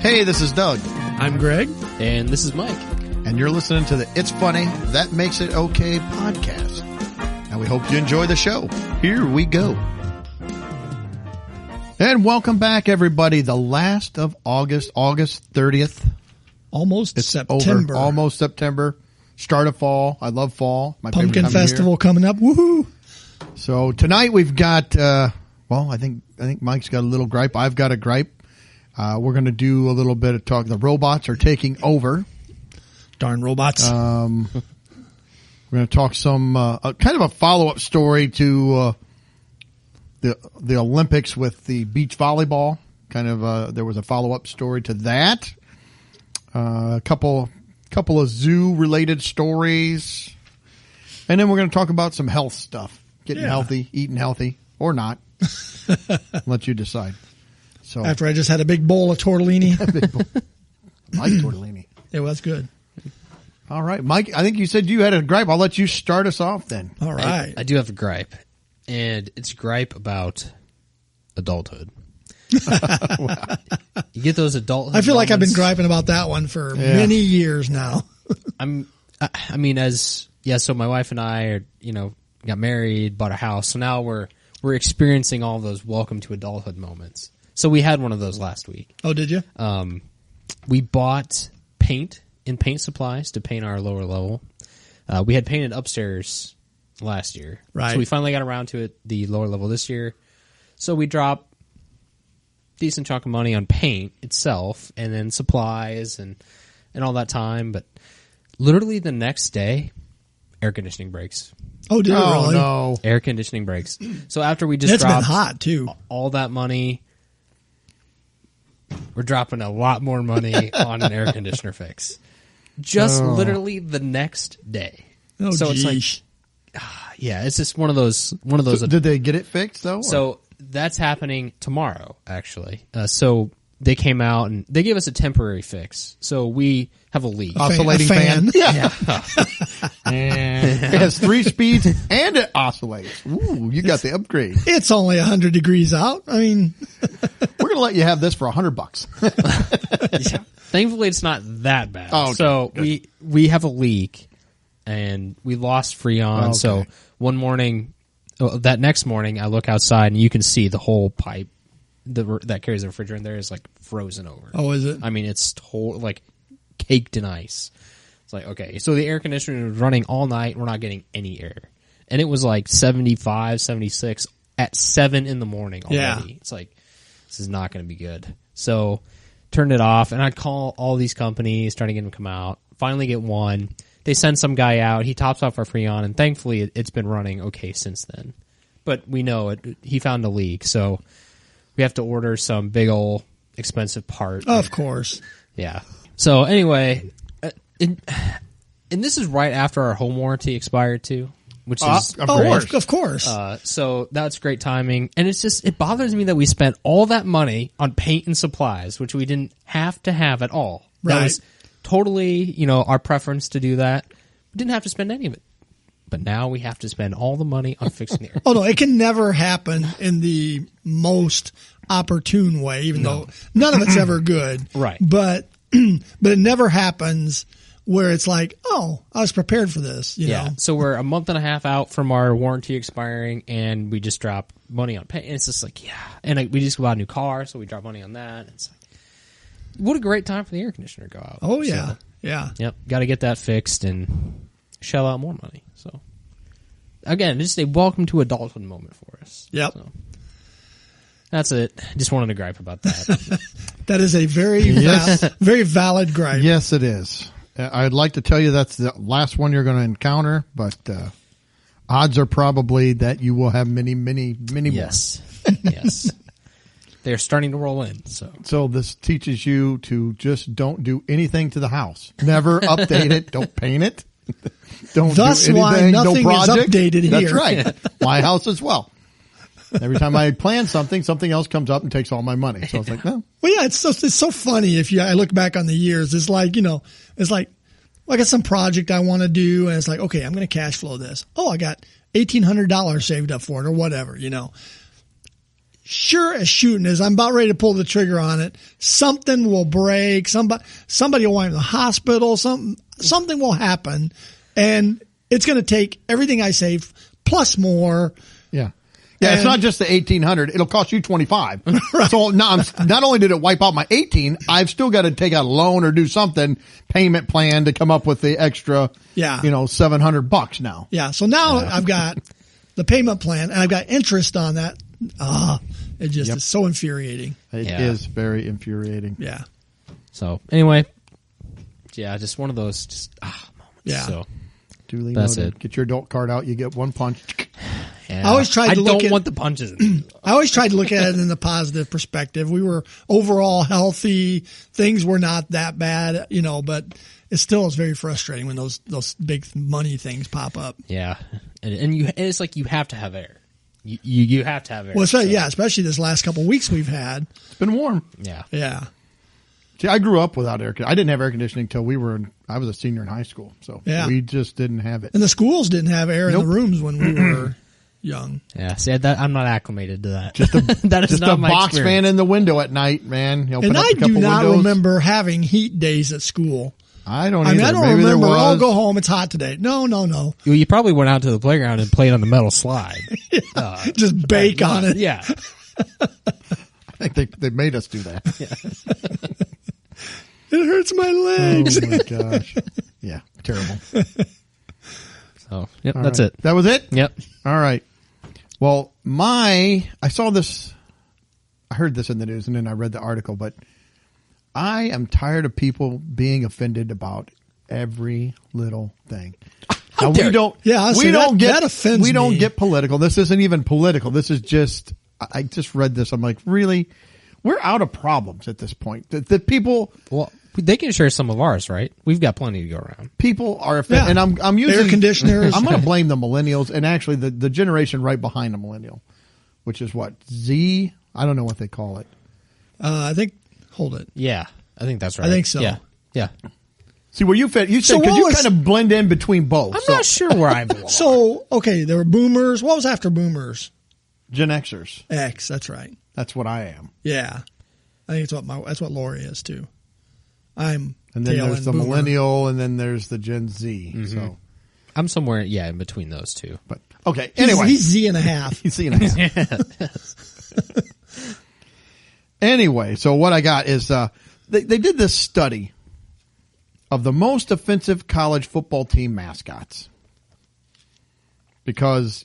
Hey, this is Doug. I'm Greg. And this is Mike. And you're listening to the It's Funny, That Makes It Okay podcast. And we hope you enjoy the show. Here we go. And welcome back, everybody. The last of August 30th. Almost It's September. Over. Almost September. Start of fall. I love fall. My favorite Pumpkin time of year. Festival coming up. Woohoo! So tonight we've got, I think Mike's got a little gripe. I've got a gripe. We're going to do a little bit of talk. The robots are taking over. Darn robots. We're going to talk some kind of a follow-up story to the Olympics with the beach volleyball. Kind of there was a follow-up story to that. A couple of zoo-related stories, and then we're going to talk about some health stuff, getting healthy, eating healthy, or not. Let you decide. So After I just had a big bowl of tortellini. I like tortellini. Yeah, well, that's good. All right, Mike, I think you said you had a gripe. I'll let you start us off then. All right. I do have a gripe, and it's a gripe about adulthood. You get those adulthood I feel like I've been moments. griping about that one for many years now. So my wife and I are, got married, bought a house. So now we're experiencing all those welcome to adulthood moments. So we had one of those last week. Oh, did you? We bought paint and paint supplies to paint our lower level. We had painted upstairs last year. Right. So we finally got around to it, the lower level this year. So we dropped decent chunk of money on paint itself and then supplies and all that time. But literally the next day, air conditioning breaks. Oh, did it really? No. Air conditioning breaks. So after we just It's been dropped hot, too. all that money, we're dropping a lot more money on an air conditioner fix. Just literally the next day. Oh, so it's like, geez. it's just one of those. So did they get it fixed though? So that's happening tomorrow, actually. So they came out and they gave us a temporary fix. So we have a leak. Oscillating A fan. Yeah. It has 3 speeds and it oscillates. Ooh, you got the upgrade. It's only 100 degrees out. I mean, We're going to let you have this for $100. Thankfully, it's not that bad. Oh, okay. So we have a leak, and we lost Freon. Okay. So one morning, that next morning, I look outside, and you can see the whole pipe that carries the refrigerant there is like frozen over. oh, is it? I mean, it's like caked in ice. It's like, okay, so the air conditioner was running all night. We're not getting any air. And it was like 75, 76 at 7 in the morning already. Yeah. It's like, this is not going to be good. So turned it off, and I'd call all these companies, trying to get them to come out. Finally get one. They send some guy out. He tops off our Freon, and thankfully it's been running okay since then. But we know he found a leak, so we have to order some big old expensive part. Of course. Yeah. So anyway, and this is right after our home warranty expired too, which is Of course. so that's great timing. And it's just, it bothers me that we spent all that money on paint and supplies, which we didn't have to have at all. That Right. was totally, our preference to do that. We didn't have to spend any of it. But now we have to spend all the money on fixing the air. Oh, no, it can never happen in the most opportune way, even though none of it's ever good. Right. But it never happens where it's like, oh, I was prepared for this, you know. So we're a month and a half out from our warranty expiring, and we just drop money on paint. And it's just like, and we just bought a new car, so we drop money on that. It's like, what a great time for the air conditioner to go out. Oh, yeah. So, Yeah. yep, got to get that fixed and shell out more money. So again, just a welcome to adulthood moment for us. Yep. So that's it. Just wanted to gripe about that. That is a very, very valid gripe. Yes, it is. I'd like to tell you that's the last one you're going to encounter, but odds are probably that you will have many, many, many Yes. Yes. They're starting to roll in. So more. So this teaches you to just don't do anything to the house. Never update it. Don't paint it. Don't Thus do anything. why nothing no is project. updated here. That's right. My house as well. Every time I plan something else comes up and takes all my money. So it's like, no. Well, yeah, it's so funny if I look back on the years. It's like, I got some project I want to do, and it's like, okay, I'm going to cash flow this. Oh, I got $1,800 saved up for it, or whatever, sure as shooting as I'm about ready to pull the trigger on it, something will break. Somebody will wind up in the hospital. Something will happen, and it's going to take everything I save plus more. Yeah. Yeah, it's not just the 1,800. It'll cost you 25. Right. So now not only did it wipe out my 18, I've still got to take out a loan or do something, payment plan to come up with the extra, $700 now. Yeah. So now I've got the payment plan and I've got interest on that. It just is so infuriating. It is very infuriating. Yeah. So anyway, just one of those moments. Yeah. So duly that's noted. it. Get your adult card out. You get one punch. Yeah. I always tried to look don't want the punches. I always tried to look at it in the positive perspective. We were overall healthy. Things were not that bad, but it still is very frustrating when those big money things pop up. Yeah. And it's like you have to have air. You have to have air. Well, especially this last couple of weeks we've had. It's been warm. Yeah. Yeah. See, I grew up without air conditioning. I didn't have air conditioning until I was a senior in high school. So we just didn't have it. And the schools didn't have air in the rooms when we were young. Yeah, see, I'm not acclimated to that. Just not a my box experience. fan in the window at night, man. And I do not remember having heat days at school. I don't either. I don't Maybe remember, there was. go home, it's hot today. No. Well, you probably went out to the playground and played on the metal slide. Just bake on it. Yeah. I think they made us do that. Yeah. It hurts my legs. Oh, my gosh. Yeah, terrible. So, that's it. That was it? Yep. All right. Well, I saw this, I heard this in the news and then I read the article, but I am tired of people being offended about every little thing. Now, we don't get political. This isn't even political. This is just, I just read this. I'm like, really? We're out of problems at this point. The people, well, they can share some of ours, right? We've got plenty to go around. People are offended, and I'm using air conditioners. I'm going to blame the millennials, and actually the generation right behind the millennial, which is what Z. I don't know what they call it. I think. Hold it. Yeah, I think that's right. I think so. Yeah. See where you fit. You said because you kind of blend in between both. I'm not sure where I belong. So okay, there were boomers. What was after boomers? Gen Xers. X. That's right. That's what I am. Yeah, I think that's what Lori is too. And then there's the boomer. millennial, and then there's the Gen Z. Mm-hmm. So I'm somewhere, in between those two. But okay, anyway, he's Z and a half. He's Z and a half. Anyway, so what I got is they did this study of the most offensive college football team mascots because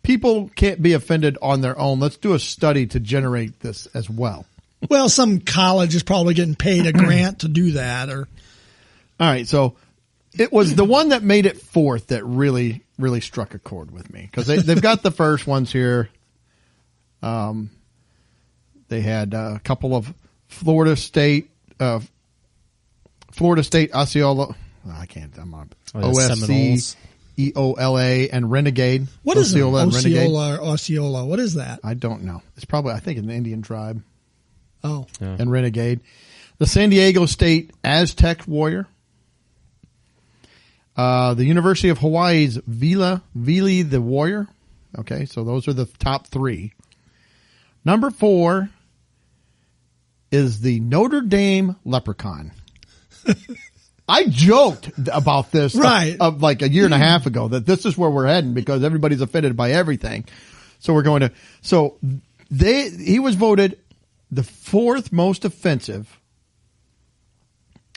people can't be offended on their own. Let's do a study to generate this as well. Well, some college is probably getting paid a grant to do that. All right, so it was the one that made it fourth that really, really struck a chord with me because they've got the first ones here. They had a couple of Florida State Osceola. I can't. I'm on OSC, EOLA, and Renegade. What is Osceola Osceola or Osceola? What is that? I don't know. It's probably, I think, an Indian tribe. Oh. Yeah. And Renegade. The San Diego State Aztec Warrior. The University of Hawaii's Vili the Warrior. Okay, so those are the top three. Number 4 is the Notre Dame Leprechaun. I joked about this like a year and a half ago that this is where we're heading because everybody's offended by everything. So we're going to, he was voted the 4th most offensive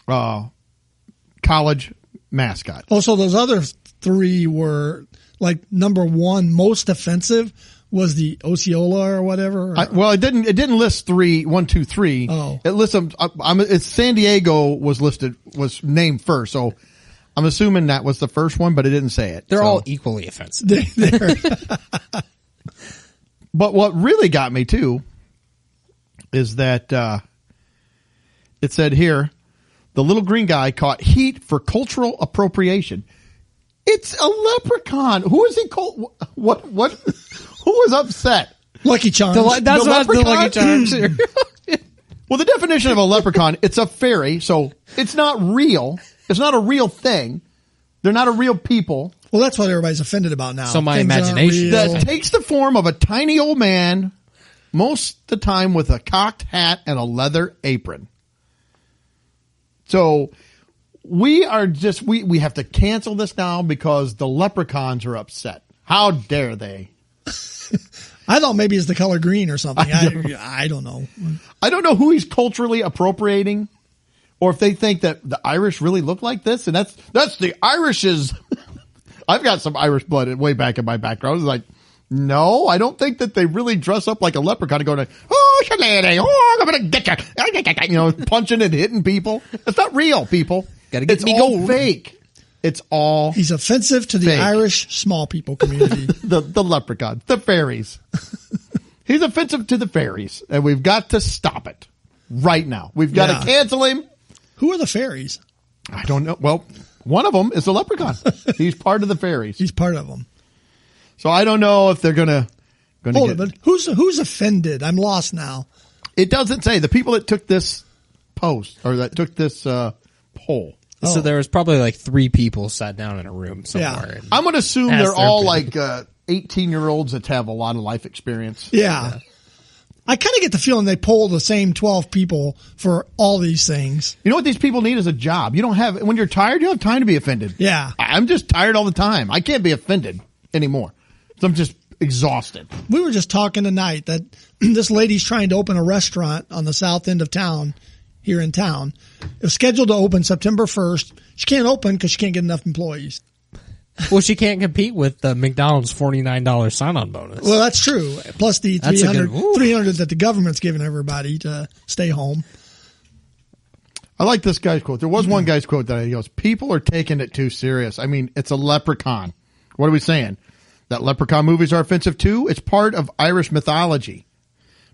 college mascot. Oh, so those other 3 were like number 1 most offensive was the Osceola or whatever? It didn't list 1, 2, 3. Oh. It lists them. It's San Diego was named first. So I'm assuming that was the first one, but it didn't say it. They're all equally offensive. But what really got me too is that, it said here, the little green guy caught heat for cultural appropriation. It's a leprechaun. Who is he called? What? Who was upset? Lucky Charms. That's what the Lucky Charms here. Well, the definition of a leprechaun, it's a fairy, so it's not real. It's not a real thing. They're not a real people. Well, that's what everybody's offended about now. So my Things imagination that takes the form of a tiny old man most of the time with a cocked hat and a leather apron. So we are just, we have to cancel this now because the leprechauns are upset. How dare they? I thought maybe it's the color green or something. I don't know. I don't know who he's culturally appropriating, or if they think that the Irish really look like this, and that's the Irish's. I've got some Irish blood way back in my background. I was like, no, I don't think that they really dress up like a leprechaun and going, oh, lady, oh, I'm going to get you, you know, punching and hitting people. It's not real, people. Gotta get it's me all gold. fake. It's all He's offensive to the fake. Irish small people community. the leprechaun, the fairies. He's offensive to the fairies, and we've got to stop it right now. We've got to cancel him. Who are the fairies? I don't know. Well, one of them is a leprechaun. He's part of the fairies. He's part of them. So I don't know if they're gonna Hold get it, but who's offended? I'm lost now. It doesn't say. The people that took this post or that took this poll. So there was probably like 3 people sat down in a room somewhere. Yeah. And I'm going to assume asked they're their all opinion. like 18-year-olds that have a lot of life experience. Yeah. I kind of get the feeling they poll the same 12 people for all these things. You know what these people need is a job. You don't have, when you're tired, you don't have time to be offended. Yeah. I'm just tired all the time. I can't be offended anymore. So I'm just exhausted. We were just talking tonight that this lady's trying to open a restaurant on the south end of town, here in town. It was scheduled to open September 1st. She can't open because she can't get enough employees. well, she can't compete with the McDonald's $49 sign-on bonus. Well, that's true. Plus the That's a good- 300 that the government's giving everybody to stay home. I like this guy's quote. There was one guy's quote that he goes, people are taking it too serious. I mean, it's a leprechaun. What are we saying? That leprechaun movies are offensive too? It's part of Irish mythology.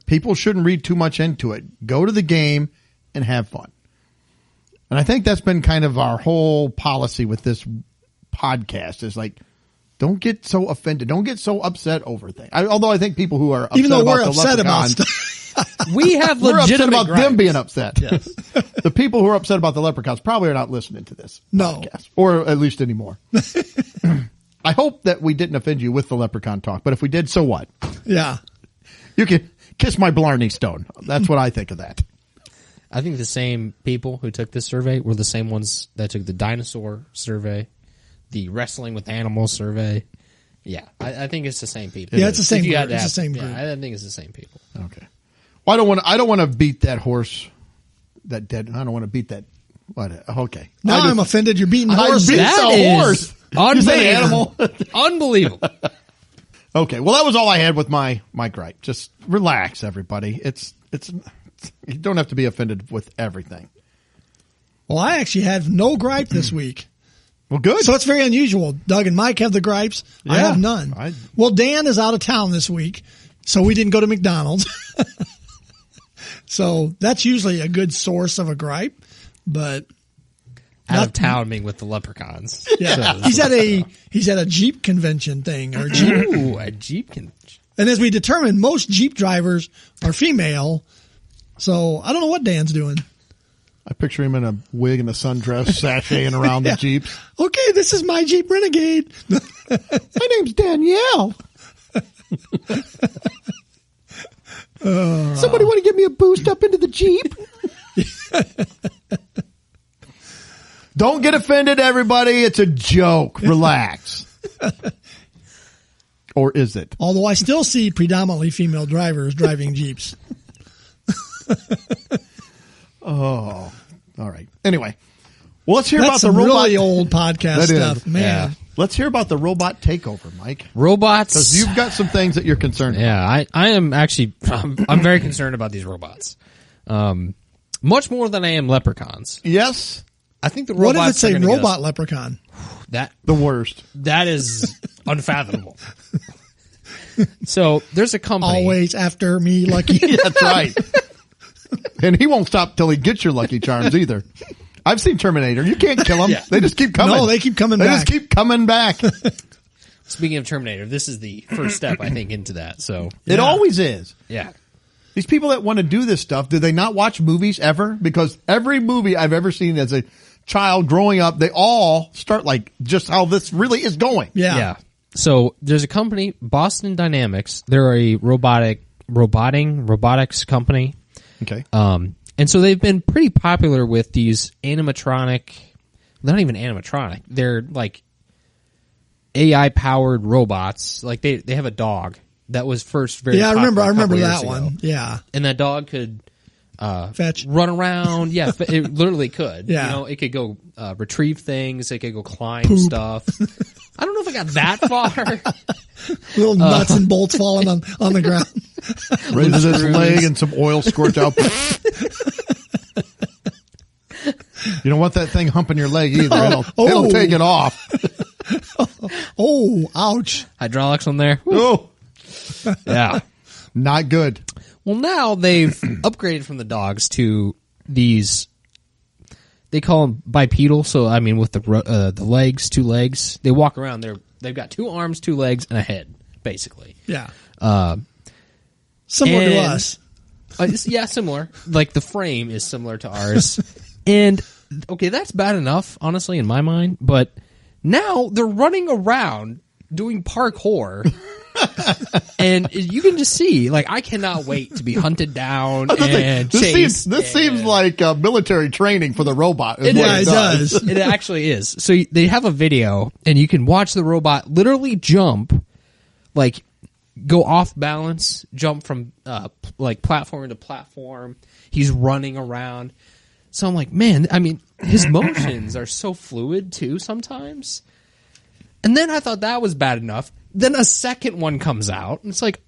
People shouldn't read too much into it. Go to the game and have fun. And I think that's been kind of our whole policy with this podcast is like, don't get so offended. Don't get so upset over things. Although I think people who are upset Even though about we're the upset about leprechauns, stuff. we have we're upset legitimate about them gripes. being upset. Yes. The people who are upset about the leprechauns probably are not listening to this No. podcast, or at least anymore. I hope that we didn't offend you with the leprechaun talk, but if we did, so what? Yeah. You can kiss my Blarney Stone. That's what I think of that. I think the same people who took this survey were the same ones that took the dinosaur survey, the wrestling with animals survey. Yeah, I think it's the same people. Yeah, it's the same If you had group. to It's the ask- same yeah, group. I think it's the same people. Okay. Well, I don't want to beat that horse. That dead. I don't want to beat that. What? Okay. Now I'm offended you're beating horses. beat That the is horse. You said animal. Unbelievable. Okay. Well, that was all I had with my gripe. Just relax, everybody. It's you don't have to be offended with everything. Well, I actually had no gripe this week. Well, good. So it's very unusual. Doug and Mike have the gripes. I Yeah. have none. Well, Dan is out of town this week, so we didn't go to McDonald's. So that's usually a good source of a gripe, but Out of town being with the leprechauns. yeah, So- he's at a Jeep convention thing or Jeep. Ooh, a Jeep can. And as we determined, most Jeep drivers are female. So I don't know what Dan's doing. I picture him in a wig and a sundress, sashaying around the Jeeps. Okay, this is my Jeep Renegade. My name's Danielle. Somebody want to give me a boost up into the Jeep? Don't get offended, everybody. It's a joke. Relax. Or is it? Although I still see predominantly female drivers driving Jeeps. Oh, all right. Anyway, well, let's hear That's about the some robot. really old podcast That is. stuff, man. Yeah. Let's hear about the robot takeover, Mike. Robots. Because you've got some things that you're concerned about. Yeah, I am actually, I'm very concerned about these robots. Much more than I am leprechauns. Yes, I think the What robots if it's are a gonna robot leprechaun? the worst. that is unfathomable. So there's a company. Always after me, Lucky. That's right. And he won't stop till he gets your Lucky Charms either. I've seen Terminator. You can't kill them. Yeah. They just keep coming. No, they keep coming They back. just keep coming back. Speaking of Terminator, this is the first step, I think, into that. So It always is. yeah. These people that want to do this stuff, do they not watch movies ever? Because every movie I've ever seen as a child growing up, they all start like just how this really is going. Yeah. So there's a company, Boston Dynamics. They're a robotic robotics company. Okay. And so they've been pretty popular with these animatronic. They're not even animatronic. They're like AI powered robots. Like they have a dog that was first very popular I remember years that ago. one. Yeah. And that dog could Fetch. run around. Yeah, it literally could. Yeah. You know, it could go retrieve things. It could go climb stuff. I don't know if I got that far. Little nuts and bolts falling on the ground. Raises its leg and some oil squirts out. You don't want that thing humping your leg either. It'll take it off. Oh, ouch. Hydraulics on there. Oh, Yeah. not good. Well, now they've upgraded from the dogs to these. They call them bipedal. So I mean, with the legs, 2 legs, they walk around. They've got 2 arms, 2 legs, and a head, basically. Yeah. Similar to us. Yeah, similar. Like the frame is similar to ours. And okay, that's bad enough, honestly, in my mind. But now they're running around doing parkour. And you can just see, like, I cannot wait to be hunted down and chased. This seems like military training for the robot. It does. It actually is. So they have a video, and you can watch the robot literally jump, like, go off balance, jump from, like, platform to platform. He's running around. So I'm like, man, I mean, his motions are so fluid, too, sometimes. And then I thought that was bad enough. Then a second one comes out, and it's like,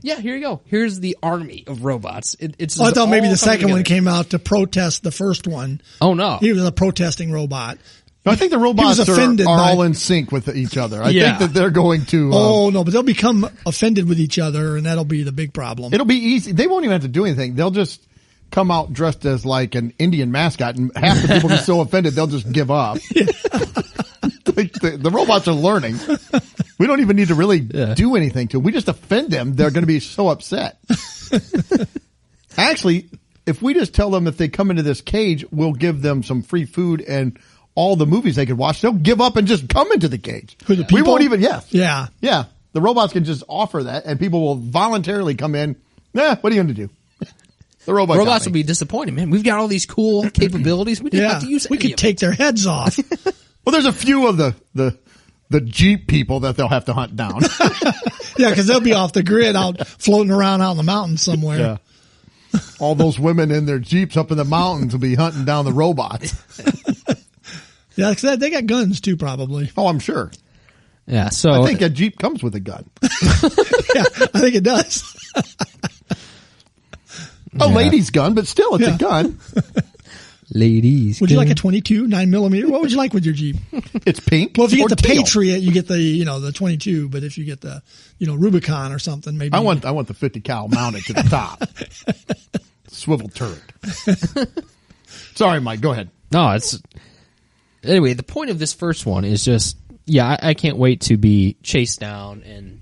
yeah, here you go. Here's the army of robots. It's I thought maybe all the second coming one together. came out to protest the first one. Oh, no. He was a protesting robot. No, I think the robots was are offended by- all in sync with each other. I Yeah. think that they're going to. Oh, no, but they'll become offended with each other, and that'll be the big problem. It'll be easy. They won't even have to do anything. They'll just come out dressed as like an Indian mascot, and half the people get so offended they'll just give up. Like the robots are learning. We don't even need to really do anything to them. We just offend them. They're going to be so upset. Actually, if we just tell them if they come into this cage, we'll give them some free food and all the movies they could watch, they'll give up and just come into the cage. Who, the We people? won't even, yes. Yeah. Yeah. The robots can just offer that, and people will voluntarily come in. What are you going to do? The Robots will be disappointed, man. We've got all these cool capabilities. We didn't Yeah. have to use We any could of take their heads off. Well, there's a few of the Jeep people that they'll have to hunt down. Yeah, because they'll be off the grid out floating around out in the mountains somewhere. Yeah. All those women in their Jeeps up in the mountains will be hunting down the robots. Yeah, 'cause they got guns too, probably. Oh, I'm sure. Yeah, so I think a Jeep comes with a gun. Yeah, I think it does. A lady's gun, but still, it's Yeah. a gun. ladies, Would you like a 22 9mm? What would you like with your Jeep? It's pink. Well, if you or get the teal. Patriot, you get the 22. But if you get the Rubicon or something, maybe I want the 50 cal mounted to the top. Swivel turret. Sorry, Mike. Go ahead. No, it's anyway. The point of this first one is just, yeah, I can't wait to be chased down and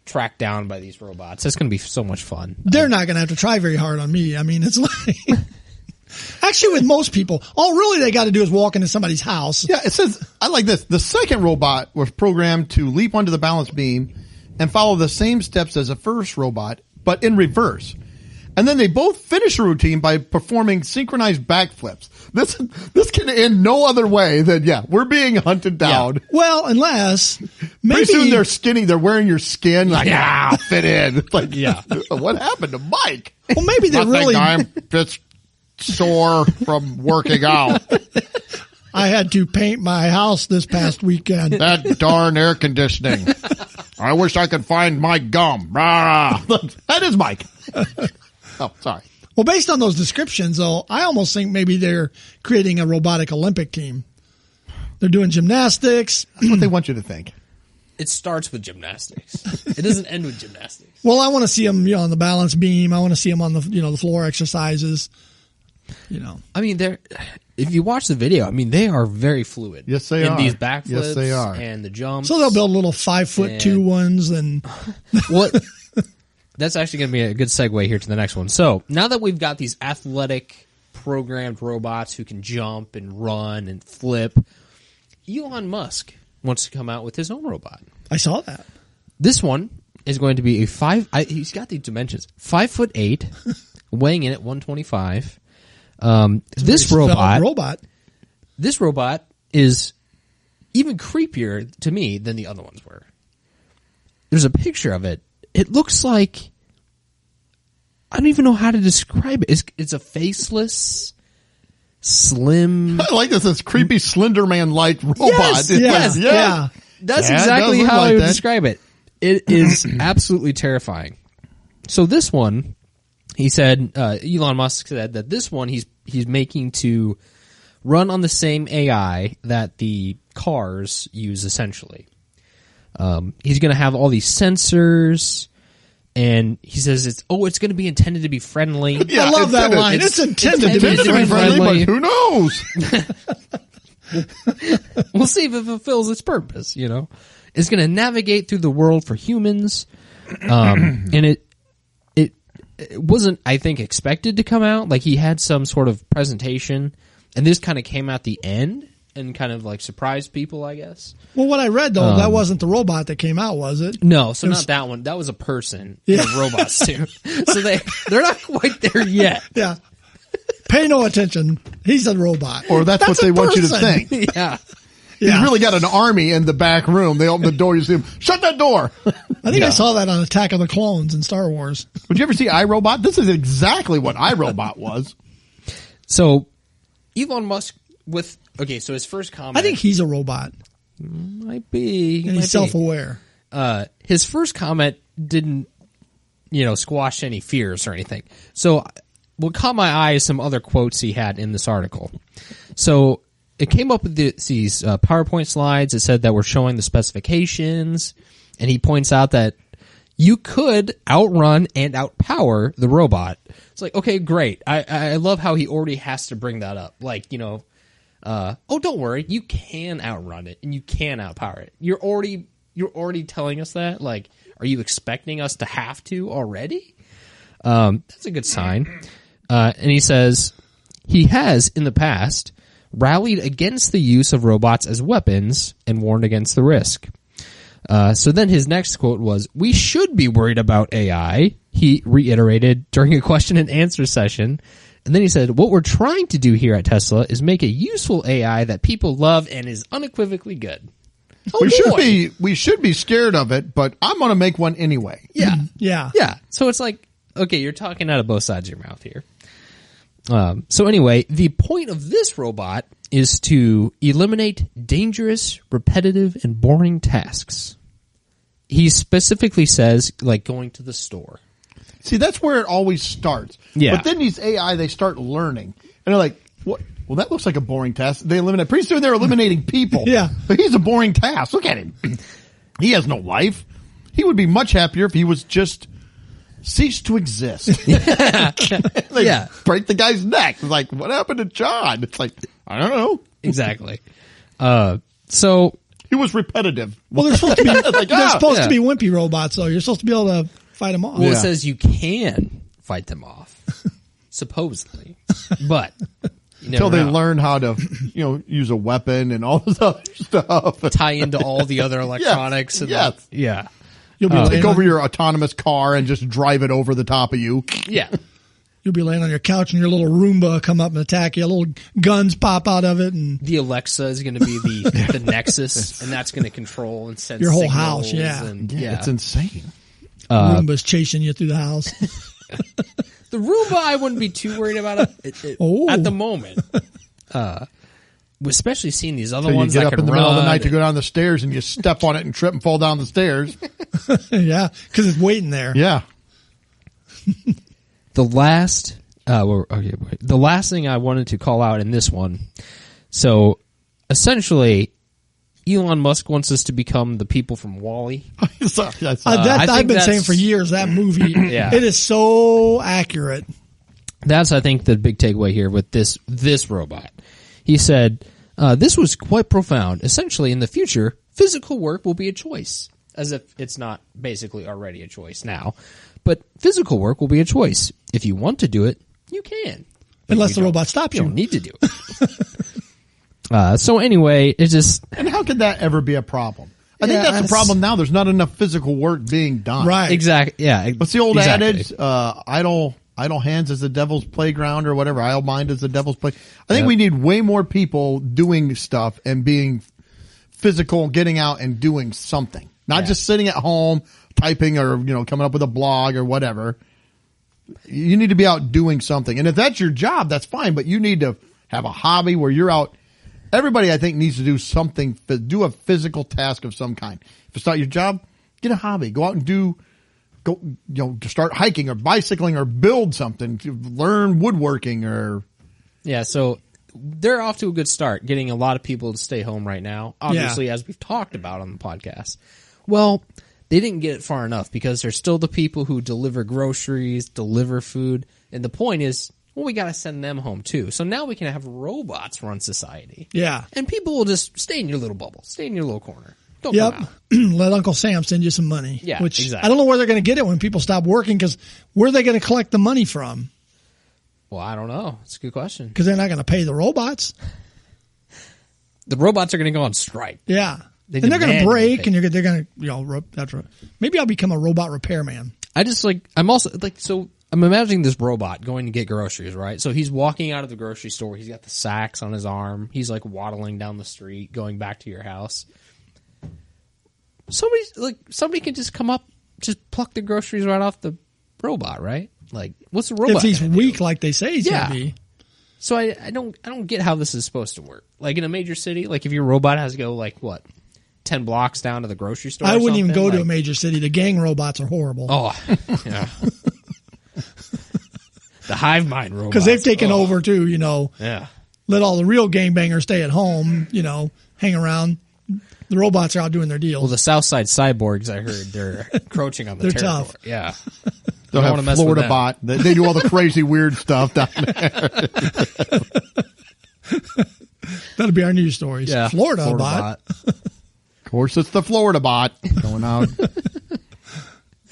tracked down by these robots. That's going to be so much fun. They're not going to have to try very hard on me. I mean, it's like actually with most people, all really they got to do is walk into somebody's house. Yeah, it says, I like this. The second robot was programmed to leap onto the balance beam and follow the same steps as the first robot, but in reverse. And then they both finish a routine by performing synchronized backflips. This can end no other way than, we're being hunted down. Yeah. Well, unless maybe Pretty soon they're skinny. They're wearing your skin. Like, Yeah. fit in. It's like, Yeah. What happened to Mike? well, maybe they're Nothing, really. I'm just sore from working out. I had to paint my house this past weekend. That darn air conditioning. I wish I could find my gum. Rah. That is Mike. Oh, sorry. Well, based on those descriptions, though, I almost think maybe they're creating a robotic Olympic team. They're doing gymnastics. That's what they want you to think. It starts with gymnastics. It doesn't end with gymnastics. Well, I want to see them, on the balance beam. I want to see them on the, the floor exercises. I mean, if you watch the video, I mean, they are very fluid. Yes, they in are. these backflips. Yes, they are. And the jumps. So they'll build little 5'2" ones and What? That's actually going to be a good segue here to the next one. So now that we've got these athletic programmed robots who can jump and run and flip, Elon Musk wants to come out with his own robot. I saw that. This one is going to be he's got these dimensions, 5'8", weighing in at 125. This robot is even creepier to me than the other ones were. There's a picture of it. It looks like, I don't even know how to describe it. It's a faceless, slim. I like this creepy Slender Man-like robot. Yes. That's exactly how I would describe it. It is absolutely terrifying. So this one, he said, Elon Musk said that this one he's making to run on the same AI that the cars use, essentially. He's going to have all these sensors, and he says it's going to be intended to be friendly. Yeah, I love that line. It's intended to be friendly, but who knows? We'll see if it fulfills its purpose, you know. It's going to navigate through the world for humans, and it wasn't, I think, expected to come out. Like, he had some sort of presentation, and this kind of came at the end and kind of like surprised people, I guess. Well, what I read though, that wasn't the robot that came out, was it? No, so not that one. That was a person in a robot suit. So they're not quite there yet. Yeah. Pay no attention. He's a robot. Or that's what they want you to think. Yeah. He's really got an army in the back room. They open the door, you see him, shut that door. I think I saw that on Attack of the Clones in Star Wars. Would you ever see iRobot? This is exactly what iRobot was. So, Elon Musk so his first comment. I think he's a robot. Might be. And he's self-aware. His first comment didn't, squash any fears or anything. So, what caught my eye is some other quotes he had in this article. So, it came up with these PowerPoint slides. It said that we're showing the specifications, and he points out that you could outrun and outpower the robot. It's like, okay, great. I love how he already has to bring that up. Like, don't worry, you can outrun it and you can outpower it. You're already telling us that. Like, are you expecting us to have to already? That's a good sign. And he says he has in the past rallied against the use of robots as weapons and warned against the risk. So then his next quote was, "We should be worried about AI," he reiterated during a question and answer session. And then he said, "What we're trying to do here at Tesla is make a useful AI that people love and is unequivocally good." We should be scared of it, but I'm going to make one anyway. Yeah. Yeah. Yeah. So it's like, okay, you're talking out of both sides of your mouth here. So anyway, the point of this robot is to eliminate dangerous, repetitive, and boring tasks. He specifically says, like going to the store. See, that's where it always starts. Yeah. But then these AI, they start learning. And they're like, what? Well, that looks like a boring task. They eliminate. Pretty soon they're eliminating people. Yeah. But he's a boring task. Look at him. He has no life. He would be much happier if he was just ceased to exist. They break the guy's neck. It's like, what happened to John? It's like, I don't know. Exactly. So he was repetitive. Well, they're supposed to be to be wimpy robots, though. You're supposed to be able to fight them off. Well, it says you can fight them off, supposedly, but until they learn how to, use a weapon and all this other stuff, tie into all the other electronics. Yes. You'll be take over your autonomous car and just drive it over the top of you. Yeah. You'll be laying on your couch and your little Roomba come up and attack you. Little guns pop out of it, and the Alexa is going to be the Nexus, and that's going to control and sense your whole signals house. Yeah. It's insane. Roomba's chasing you through the house. The Roomba, I wouldn't be too worried about at the moment. Especially seeing these other ones you get that up in the middle of the night to go down the stairs and you step on it and trip and fall down the stairs. Yeah, because it's waiting there. Yeah. The last thing I wanted to call out in this one. So, essentially, Elon Musk wants us to become the people from WALL-E. I've been saying for years, that movie, it is so accurate. That's, I think, the big takeaway here with this robot. He said, this was quite profound. Essentially, in the future, physical work will be a choice. As if it's not basically already a choice now. But physical work will be a choice. If you want to do it, you can. Unless the robot stops you. You don't need to do it. So anyway, it's just... And how could that ever be a problem? I think that's the problem now. There's not enough physical work being done. Right. Exactly. Yeah. What's the old exactly. adage? Idle hands is the devil's playground or whatever. Idle mind is the devil's play. I think we need way more people doing stuff and being physical, getting out and doing something. Not just sitting at home typing or, coming up with a blog or whatever. You need to be out doing something. And if that's your job, that's fine, but you need to have a hobby where you're out. Everybody, I think, needs to do something, do a physical task of some kind. If it's not your job, get a hobby. Go out and to start hiking or bicycling or build something, learn woodworking or. Yeah. So they're off to a good start, getting a lot of people to stay home right now. Obviously, as we've talked about on the podcast. Well, they didn't get it far enough because there's still the people who deliver groceries, deliver food. And the point is, well, we got to send them home too. So now we can have robots run society. Yeah. And people will just stay in your little bubble, stay in your little corner. Don't come out. Let Uncle Sam send you some money. Yeah, which exactly. I don't know where they're going to get it when people stop working, because where are they going to collect the money from? Well, I don't know. It's a good question. Because they're not going to pay the robots. The robots are going to go on strike. Yeah. They and they're going to demand break, they and they're going to, that's right. Maybe I'll become a robot repairman. I'm also so I'm imagining this robot going to get groceries, right? So he's walking out of the grocery store. He's got the sacks on his arm. He's like waddling down the street, going back to your house. Somebody can just come up, just pluck the groceries right off the robot, right? Like, what's the robot? If he's gonna weak do? like they say he's going to be. So I don't get how this is supposed to work. Like in a major city, like if your robot has to go 10 blocks down to the grocery store. I or wouldn't even something, go to a major city. The gang robots are horrible. Oh, yeah. The hive mind robots. Because they've taken over too, Yeah. Let all the real gangbangers stay at home, hang around. The robots are out doing their deals. Well, the Southside cyborgs, I heard, they're encroaching on the They're territory. tough. Yeah. They'll wanna have mess with Florida them. bot. They do all the crazy weird stuff down there. That'll be our news stories. Yeah. Florida bot. Of course, it's the Florida bot going out,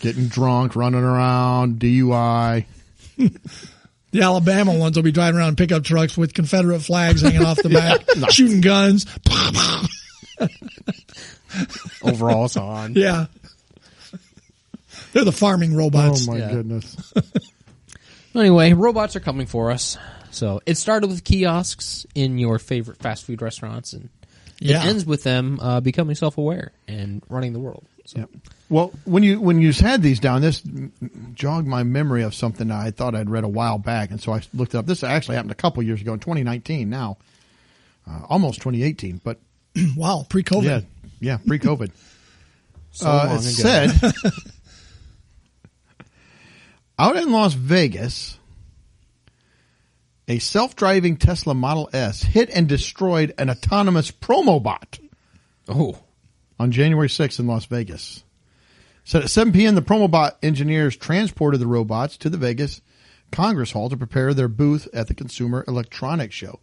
getting drunk, running around, DUI. The Alabama ones will be driving around in pickup trucks with Confederate flags hanging off the back, shooting guns. Overalls on. Yeah. They're the farming robots. Oh, my Yeah. goodness. Anyway, robots are coming for us. So it started with kiosks in your favorite fast food restaurants, and it ends with them becoming self-aware and running the world. So. Yep. Well, when you had these down, this jogged my memory of something I thought I'd read a while back, and so I looked it up. This actually happened a couple years ago in 2019 now. Almost 2018, but Wow, pre-COVID. yeah, pre-COVID. So long It ago. said, out in Las Vegas, a self-driving Tesla Model S hit and destroyed an autonomous promo bot Oh. on January 6th in Las Vegas. Said at 7 p.m., the Promobot engineers transported the robots to the Vegas Congress Hall to prepare their booth at the Consumer Electronics Show.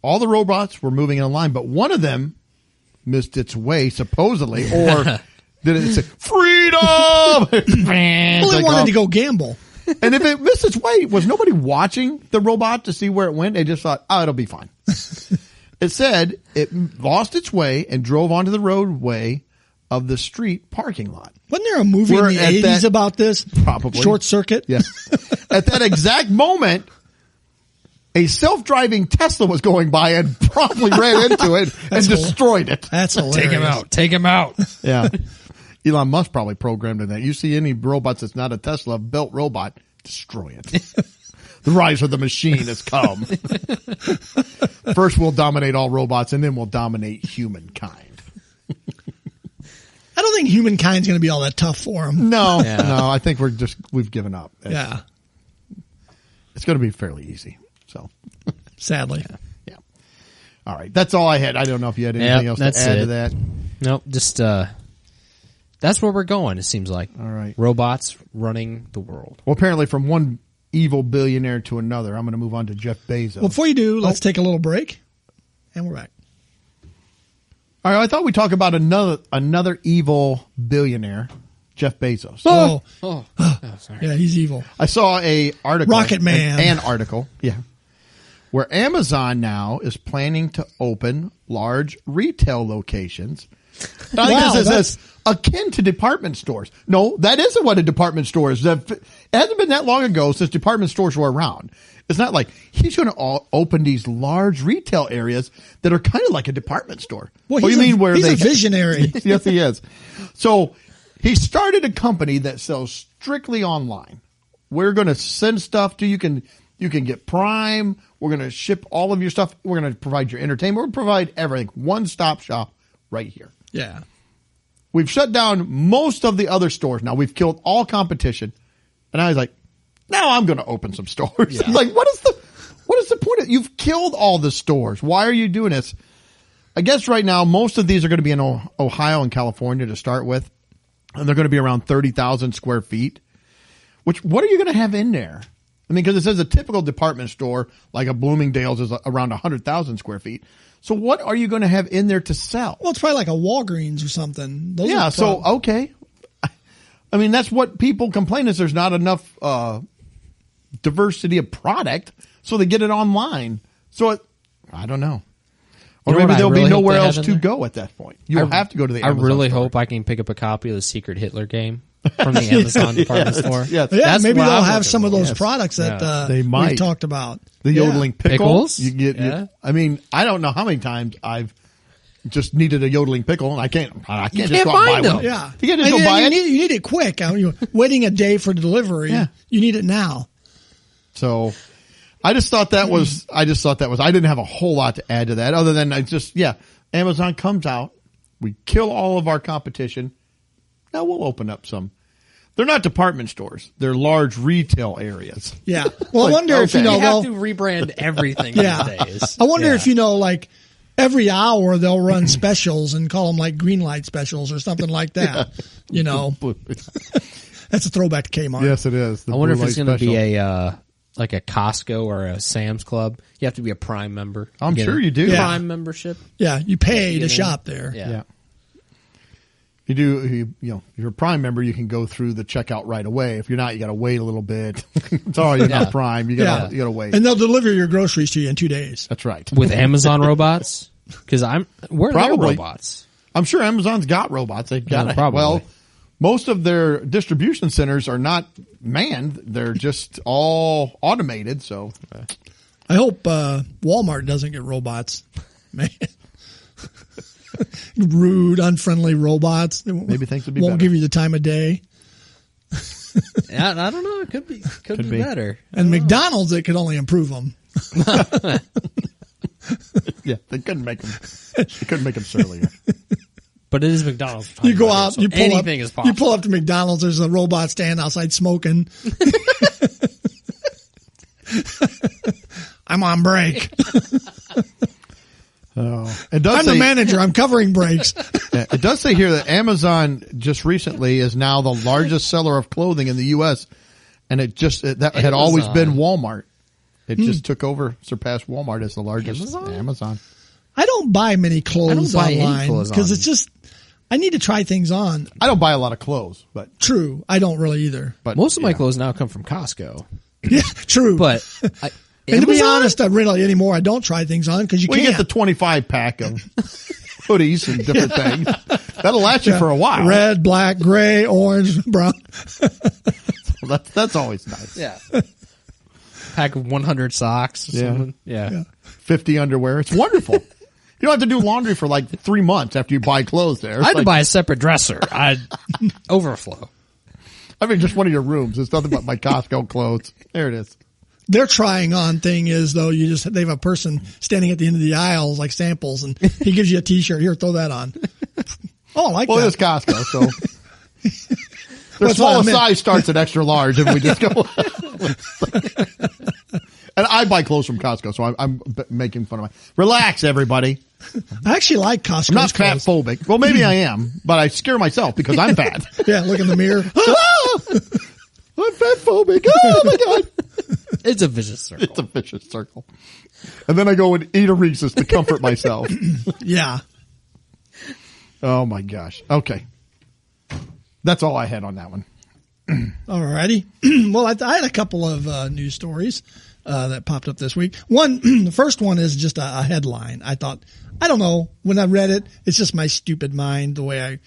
All the robots were moving in a line, but one of them missed its way, supposedly, or did it say, freedom? Well, they Like, wanted to go gamble. And if it missed its way, was nobody watching the robot to see where it went? They just thought, it'll be fine. It said it lost its way and drove onto the roadway of the street parking lot. Wasn't there a movie We're in the at 80s that- about this? Probably. Short Circuit? Yeah. At that exact moment, a self-driving Tesla was going by and promptly ran into it and destroyed it. That's hilarious. Take him out. Take him out. Yeah. Elon Musk probably programmed in that. You see any robots that's not a Tesla built robot, destroy it. The rise of the machine has come. First we'll dominate all robots and then we'll dominate humankind. I don't think humankind's going to be all that tough for him. No, Yeah. no, I think we've given up. Yeah, It's going to be fairly easy. So, sadly. yeah. All right. That's all I had. I don't know if you had anything else to that's add it. to that. Nope. Just that's where we're going. It seems like. All right. Robots running the world. Well, apparently from one evil billionaire to another, I'm going to move on to Jeff Bezos. Well, before you do, let's take a little break, and we're back. All right. I thought we'd talk about another evil billionaire, Jeff Bezos. Oh, Oh, sorry. yeah, he's evil. I saw a article. Rocket Man. An article. Yeah. Where Amazon now is planning to open large retail locations I think Wow, this is that's- akin to department stores. No, that isn't what a department store is. It hasn't been that long ago since department stores were around. It's not like he's going to open these large retail areas that are kind of like a department store. Well, What do you mean where he's they a visionary. Yes, he is. So he started a company that sells strictly online. We're going to send stuff to you. You can get Prime. We're going to ship all of your stuff. We're going to provide your entertainment. We're going to provide everything. One-stop shop right here. Yeah. We've shut down most of the other stores. Now we've killed all competition. And I was like, now I'm going to open some stores. Yeah. Like, what is the point of, you've killed all the stores. Why are you doing this? I guess right now, most of these are going to be in Ohio and California to start with. And they're going to be around 30,000 square feet, what are you going to have in there? I mean, because it says a typical department store, like a Bloomingdale's, is around 100,000 square feet. So what are you going to have in there to sell? Well, it's probably like a Walgreens or something. Those Yeah. are So, okay. I mean, that's what people complain is there's not enough, diversity of product. So they get it online. So I don't know. Or You know maybe what I there'll really be hope nowhere they else have in to there? go at that point. You'll have to go to the I Amazon really store. hope I can pick up a copy of the Secret Hitler game from the Amazon department store. Yes. Yeah, That's maybe what they'll I'm have looking some of for. those Yes. products that Yeah. They might. we've talked about. The yodeling pickle. Pickles? You get, Yeah. I mean, I don't know how many times I've just needed a yodeling pickle and I can't just can't go out and buy find them. one. Yeah. You can't just And go buy you it. need it quick. You're waiting a day for delivery. Yeah. You need it now. So I just thought that was, I didn't have a whole lot to add to that other than Amazon comes out. We kill all of our competition. Now we'll open up some. They're not department stores. They're large retail areas. Yeah. Well, Like, I wonder if, okay. They have they'll, to rebrand everything Yeah. these days. I wonder Yeah. if, like every hour they'll run specials and call them like green light specials or something like that. You know, that's a throwback to Kmart. Yes, it is. The I wonder if blue it's light going to be special. like a Costco or a Sam's Club. You have to be a Prime member. I'm get sure a you do. Yeah. Prime membership. Yeah. You pay You to know, shop there. Yeah. Yeah. You do, if you're a Prime member, you can go through the checkout right away. If you're not, you got to wait a little bit. Sorry, you're Yeah. not Prime. You got to wait. And they'll deliver your groceries to you in 2 days. That's right. With Amazon robots? Because where are their Probably. robots? I'm sure Amazon's got robots. They've got Yeah, it. probably. Well, most of their distribution centers are not manned. They're just all automated. So I hope Walmart doesn't get robots. Man. Rude, unfriendly robots. maybe things would be won't better. give you the time of day. Yeah, I don't know. It could be be. better. And McDonald's, it could only improve them. Yeah, they couldn't make them. They couldn't make them surlier. But it is McDonald's. You go out, so you pull anything up, is possible. you pull up to McDonald's. There's a robot stand outside smoking. I'm on break. It does I'm say, the manager. I'm covering breaks. It does say here that Amazon just recently is now the largest seller of clothing in the U.S. And that had always Amazon. been Walmart. It just took over, surpassed Walmart as the largest. Amazon? I don't buy many clothes I don't buy any online clothes because on- it's just I need to try things on. I don't buy a lot of clothes, but True, I don't really either. Most of my yeah. clothes now come from Costco. Yeah, true. But and to be Amazon? honest, I really anymore. I don't try things on because you Well, you can't. get the 25 pack of hoodies and different things. That'll last you for a while. Red, black, gray, orange, brown. That's always nice. Yeah. Pack of 100 socks. Or Yeah. something. Yeah. 50 underwear. It's wonderful. You don't have to do laundry for like 3 months after you buy clothes there. I had It's to like, buy a separate dresser. Overflow. I mean, just one of your rooms. It's nothing but my Costco clothes. There it is. Their trying on thing is though they have a person standing at the end of the aisles like samples, and he gives you a T-shirt. Here, throw that on. Oh, I like Well, that. it's Costco, so their That's what I smallest meant. size starts at extra large, and we just go. And I buy clothes from Costco, so I'm making fun of my. Relax, everybody. I actually like Costco. I'm not fat phobic. Well, maybe I am, but I scare myself because I'm fat. Yeah, look in the mirror. I'm fat phobic. Oh my god. It's a vicious circle. It's a vicious circle. And then I go and eat a Reese's to comfort myself. Yeah. Oh my gosh. Okay. That's all I had on that one. Alrighty. Well, I had a couple of news stories that popped up this week. One, the first one is just a headline. I thought I don't know. When I read it, it's just my stupid mind, the way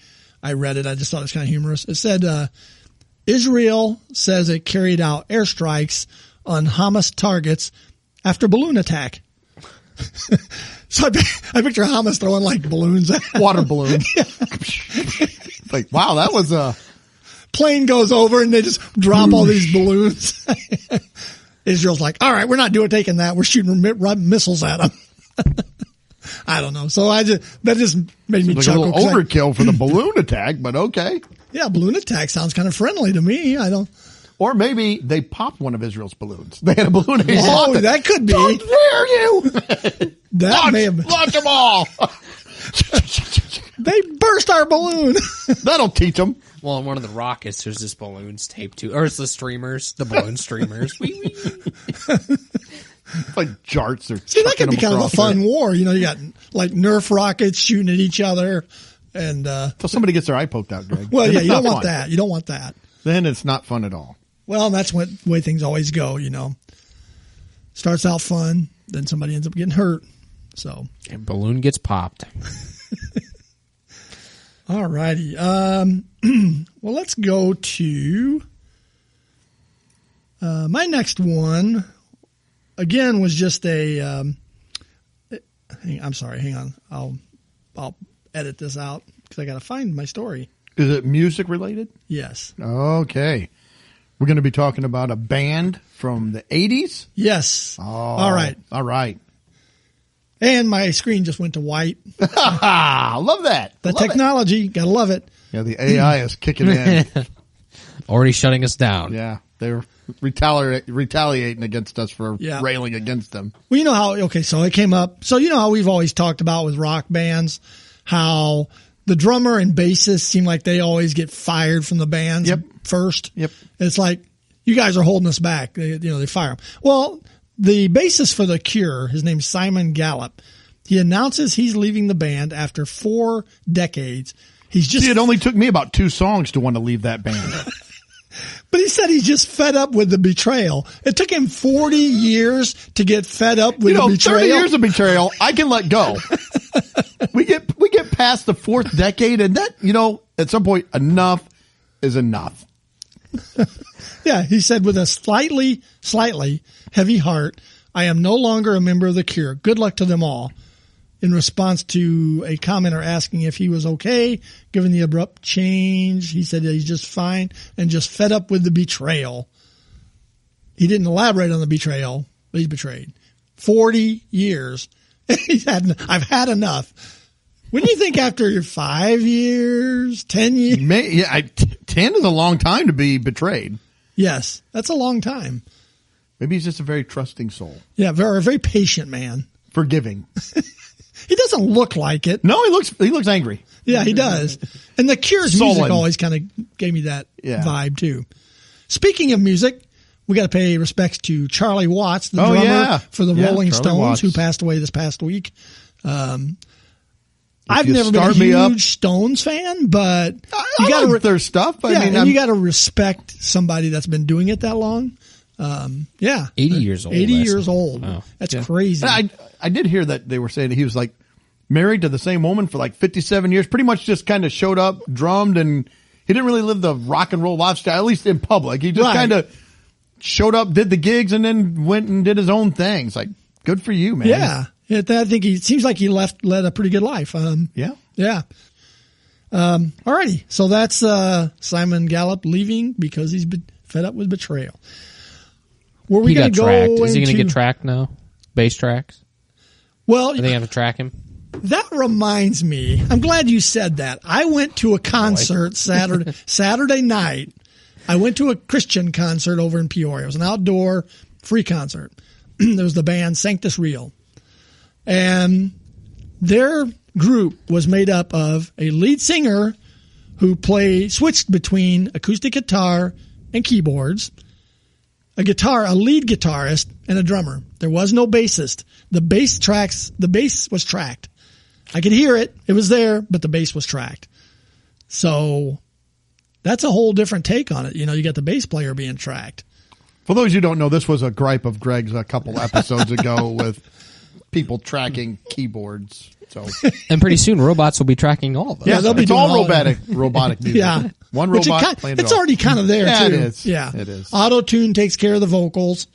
I read it. I just thought it was kind of humorous. It said, Israel says it carried out airstrikes on Hamas targets after balloon attack. So I picture Hamas throwing like balloons at Water balloon. Like, wow, that was a plane goes over and they just drop all these balloons. Israel's like, all right, we're not taking that. We're shooting missiles at them. I don't know. So that just made me like chuckle. a little overkill for the balloon attack, but okay. Yeah, balloon attack sounds kind of friendly to me. I don't. Or maybe they popped one of Israel's balloons. They had a balloon. Oh, that could be. How dare you? That may have. Launch them all. They burst our balloon. That'll teach them. Well, in one of the rockets, there's just balloons taped to, or it's the streamers, the balloon streamers. Like jarts or See, that could be kind of a fun war. You got like Nerf rockets shooting at each other, and until somebody gets their eye poked out, Greg. well, Then yeah, it's you don't not want fun. that. You don't want that. Then it's not fun at all. Well, that's the way things always go. Starts out fun, then somebody ends up getting hurt. So, And balloon gets popped. all righty. Well, let's go to my next one. Again, was just a. I'm sorry. Hang on. I'll edit this out because I got to find my story. Is it music related? Yes. Okay. We're going to be talking about a band from the 80s. Yes. Oh, all right. All right. And my screen just went to white. I love that. The Love it. technology, gotta love it. Yeah, the AI is kicking in. Already shutting us down. Yeah, they're retaliating against us for Yeah. railing against them. Well, you know how, okay, so it came up. So you know how we've always talked about with rock bands, how the drummer and bassist seem like they always get fired from the bands Yep. first. Yep. It's like, you guys are holding us back. They fire them. Well, the bassist for The Cure, his name's Simon Gallup. He announces he's leaving the band after 4 decades. He's just, See, it only took me about 2 songs to want to leave that band. but he said he's just fed up with the betrayal. It took him 40 years to get fed up with the betrayal. 30 years of betrayal, I can let go. we get past the 4th decade, and that, at some point, enough is enough. Yeah, he said with a slightly heavy heart, I am no longer a member of The Cure. Good luck to them all. In response to a commenter asking if he was okay, given the abrupt change, he said that he's just fine and just fed up with the betrayal. He didn't elaborate on the betrayal, but he's betrayed. 40 years. I've had enough. Wouldn't you think after 5 years, 10 years? 10 is a long time to be betrayed. Yes, that's a long time. Maybe he's just a very trusting soul. Yeah, a very patient man. Forgiving. He doesn't look like it. No, he looks angry. Yeah, he does. And the Cure's Sullen. music always kind of gave me that Yeah. vibe too. Speaking of music, we got to pay respects to Charlie Watts, the Oh, drummer yeah. for the Yeah, Rolling Charlie Stones, Watts. who passed away this past week. I've you never been a start me up- huge Stones fan, but I like their stuff. But yeah, I mean, and you got to respect somebody that's been doing it that long. Yeah, 80 years old. 80 that's- ye's old. Wow. That's Yeah. crazy. I did hear that they were saying that he was like married to the same woman for like 57 years, pretty much just kind of showed up, drummed, and he didn't really live the rock and roll lifestyle, at least in public. He just Right. kind of showed up, did the gigs, and then went and did his own thing. It's like, good for you, man. Yeah, I think he seems like he led a pretty good life. Yeah. Yeah. Alrighty. So that's Simon Gallup leaving because he's been fed up with betrayal. Were we He going got to go tracked. Is he going to into- get tracked now? Bass tracks? Well, Are they have to track him? that reminds me. I'm glad you said that. I went to a concert Saturday night. I went to a Christian concert over in Peoria. It was an outdoor free concert. There was the band Sanctus Real. And their group was made up of a lead singer who switched between acoustic guitar and keyboards, a lead guitarist, and a drummer. There was no bassist. The bass was tracked. I could hear it. It was there, but the bass was tracked. So that's a whole different take on it. You got the bass player being tracked. For those who don't know, this was a gripe of Greg's a couple episodes ago with people tracking keyboards. So, And pretty soon, robots will be tracking all of us. yeah, they'll be it's doing all all robotic music. Yeah. One Which robot playing it it's all. already kind of there, Yeah, too. it is. Yeah. It is. Auto-tune takes care of the vocals.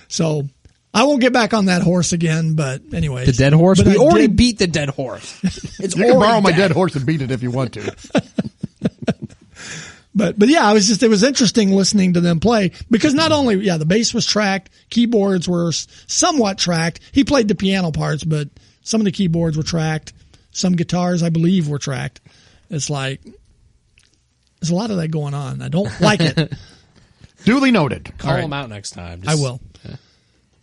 So I won't get back on that horse again, but anyways. The dead horse? But We I already did- beat the dead horse. It's You can borrow already my dead. dead horse and beat it if you want to. But yeah, it was interesting listening to them play because not only, the bass was tracked, keyboards were somewhat tracked. He played the piano parts, but some of the keyboards were tracked. Some guitars, I believe, were tracked. It's like, there's a lot of that going on. I don't like it. Duly noted. Call All right. them out next time. I will.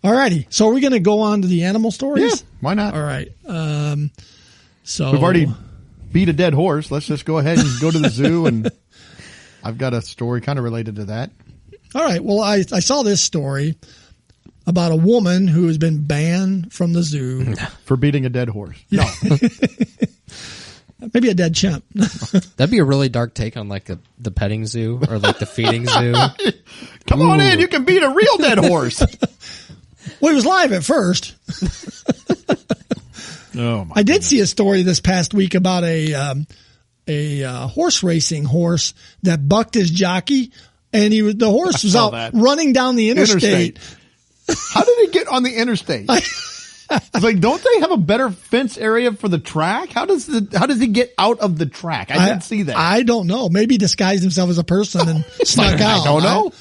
All righty. So are we going to go on to the animal Yeah, stories? why not? All right. So We've already beat a dead horse. Let's just go ahead and go to the zoo, and I've got a story kind of related to that. All right. Well, I saw this story about a woman who has been banned from the zoo. For beating a dead horse. No. Maybe a dead chimp. That'd be a really dark take on like the petting zoo or like the feeding zoo. Come on in. You can beat a real dead horse. Well, he was live at first. Oh, my I did see a story this past week about a horse racing horse that bucked his jockey, and the horse was saw out that. running down the interstate. How did he get on the interstate? It's like, don't they have a better fence area for the track? How does he get out of the track? I didn't see that. I don't know. Maybe he disguised himself as a person and snuck out. I don't know.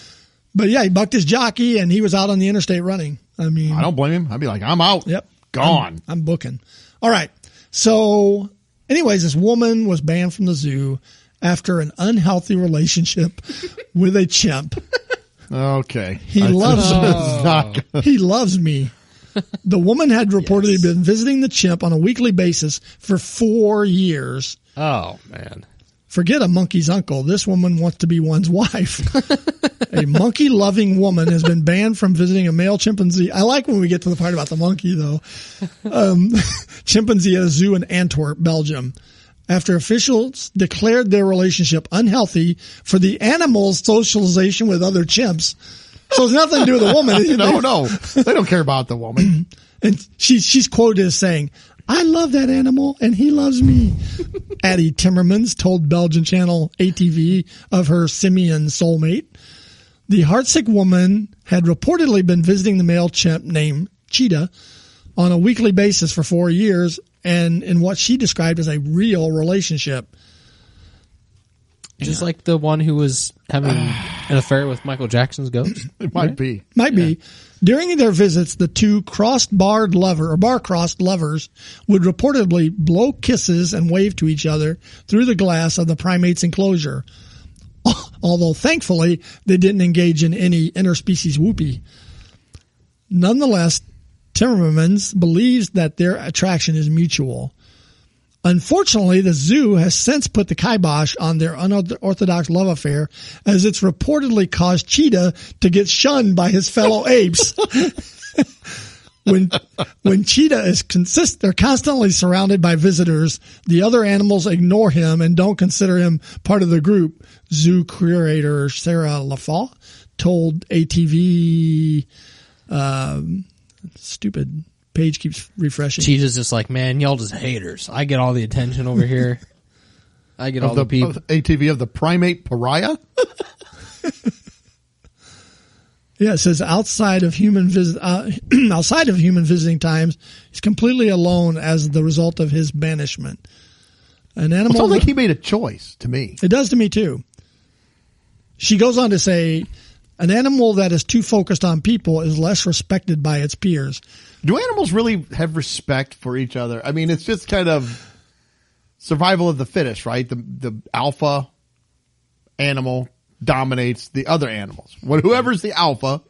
But yeah, he bucked his jockey and he was out on the interstate running. I mean, I don't blame him. I'd be like, I'm out. Yep. Gone. I'm booking. All right. So anyways, this woman was banned from the zoo after an unhealthy relationship with a chimp. Okay. He loves me. He loves me. The woman had reportedly been visiting the chimp on a weekly basis for 4 years. Oh, man. Forget a monkey's uncle. This woman wants to be one's wife. A monkey-loving woman has been banned from visiting a male chimpanzee. I like when we get to the part about the monkey, though. Chimpanzee at a zoo in Antwerp, Belgium, after officials declared their relationship unhealthy for the animal's socialization with other chimps. So it's nothing to do with the woman. No. They don't care about the woman. And she's quoted as saying, "I love that animal and he loves me." Addie Timmermans told Belgian channel ATV of her simian soulmate. The heartsick woman had reportedly been visiting the male chimp named Cheetah on a weekly basis for 4 years and in what she described as a real relationship. Just like the one who was having an affair with Michael Jackson's ghost. It might be. Might be. During their visits, the two bar-crossed lovers would reportedly blow kisses and wave to each other through the glass of the primate's enclosure. Although, thankfully, they didn't engage in any interspecies whoopee. Nonetheless, Timmermans believes that their attraction is mutual. Unfortunately, the zoo has since put the kibosh on their unorthodox love affair, as it's reportedly caused Cheetah to get shunned by his fellow apes. When Cheetah is they're constantly surrounded by visitors, the other animals ignore him and don't consider him part of the group. Zoo curator Sarah Lafau told ATV, stupid page keeps refreshing. Cheetah's just like, man, y'all just haters. I get all the attention over here. I get all the people. ATV of the primate pariah? Yeah, it says outside of human visiting times, he's completely alone as the result of his banishment. An animal. It sounds like he made a choice to me. It does to me too. She goes on to say, an animal that is too focused on people is less respected by its peers. Do animals really have respect for each other? I mean, it's just kind of survival of the fittest, right? The alpha animal dominates the other animals. Whoever's the alpha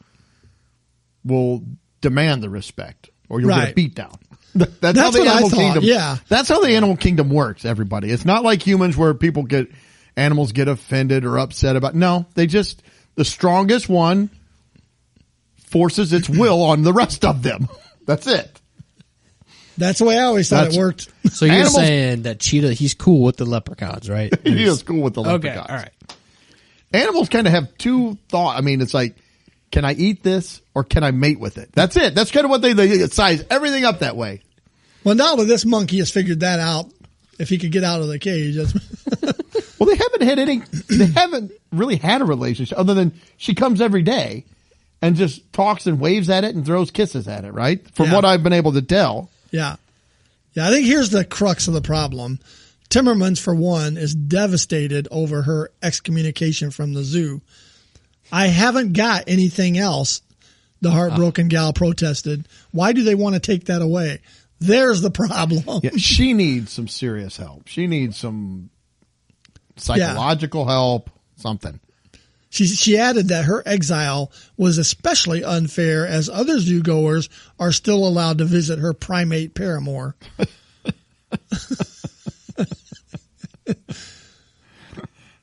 will demand the respect, or you'll get a beat down. That's how the what animal I thought, kingdom. yeah. That's how the animal kingdom works. Everybody, it's not like humans where animals get offended or upset about. No, the strongest one forces its will on the rest of them. That's it. That's the way I always thought it worked. So you're saying that Cheetah, he's cool with the leprechauns, right? He is cool with the leprechauns. Okay, all right. Animals kind of have two thoughts. I mean, it's like can I eat this or can I mate with it? That's it. That's kind of what they size everything up that way. Well, now that this monkey has figured that out, if he could get out of the cage. Well, they haven't really had a relationship other than she comes every day and just talks and waves at it and throws kisses at it, right? From what I've been able to tell. Yeah. Yeah, I think here's the crux of the problem. Timmermans, for one, is devastated over her excommunication from the zoo. I haven't got anything else, the heartbroken gal protested. Why do they want to take that away? There's the problem. Yeah, she needs some serious help. She needs some psychological help, something. She added that her exile was especially unfair as other zoo goers are still allowed to visit her primate paramour.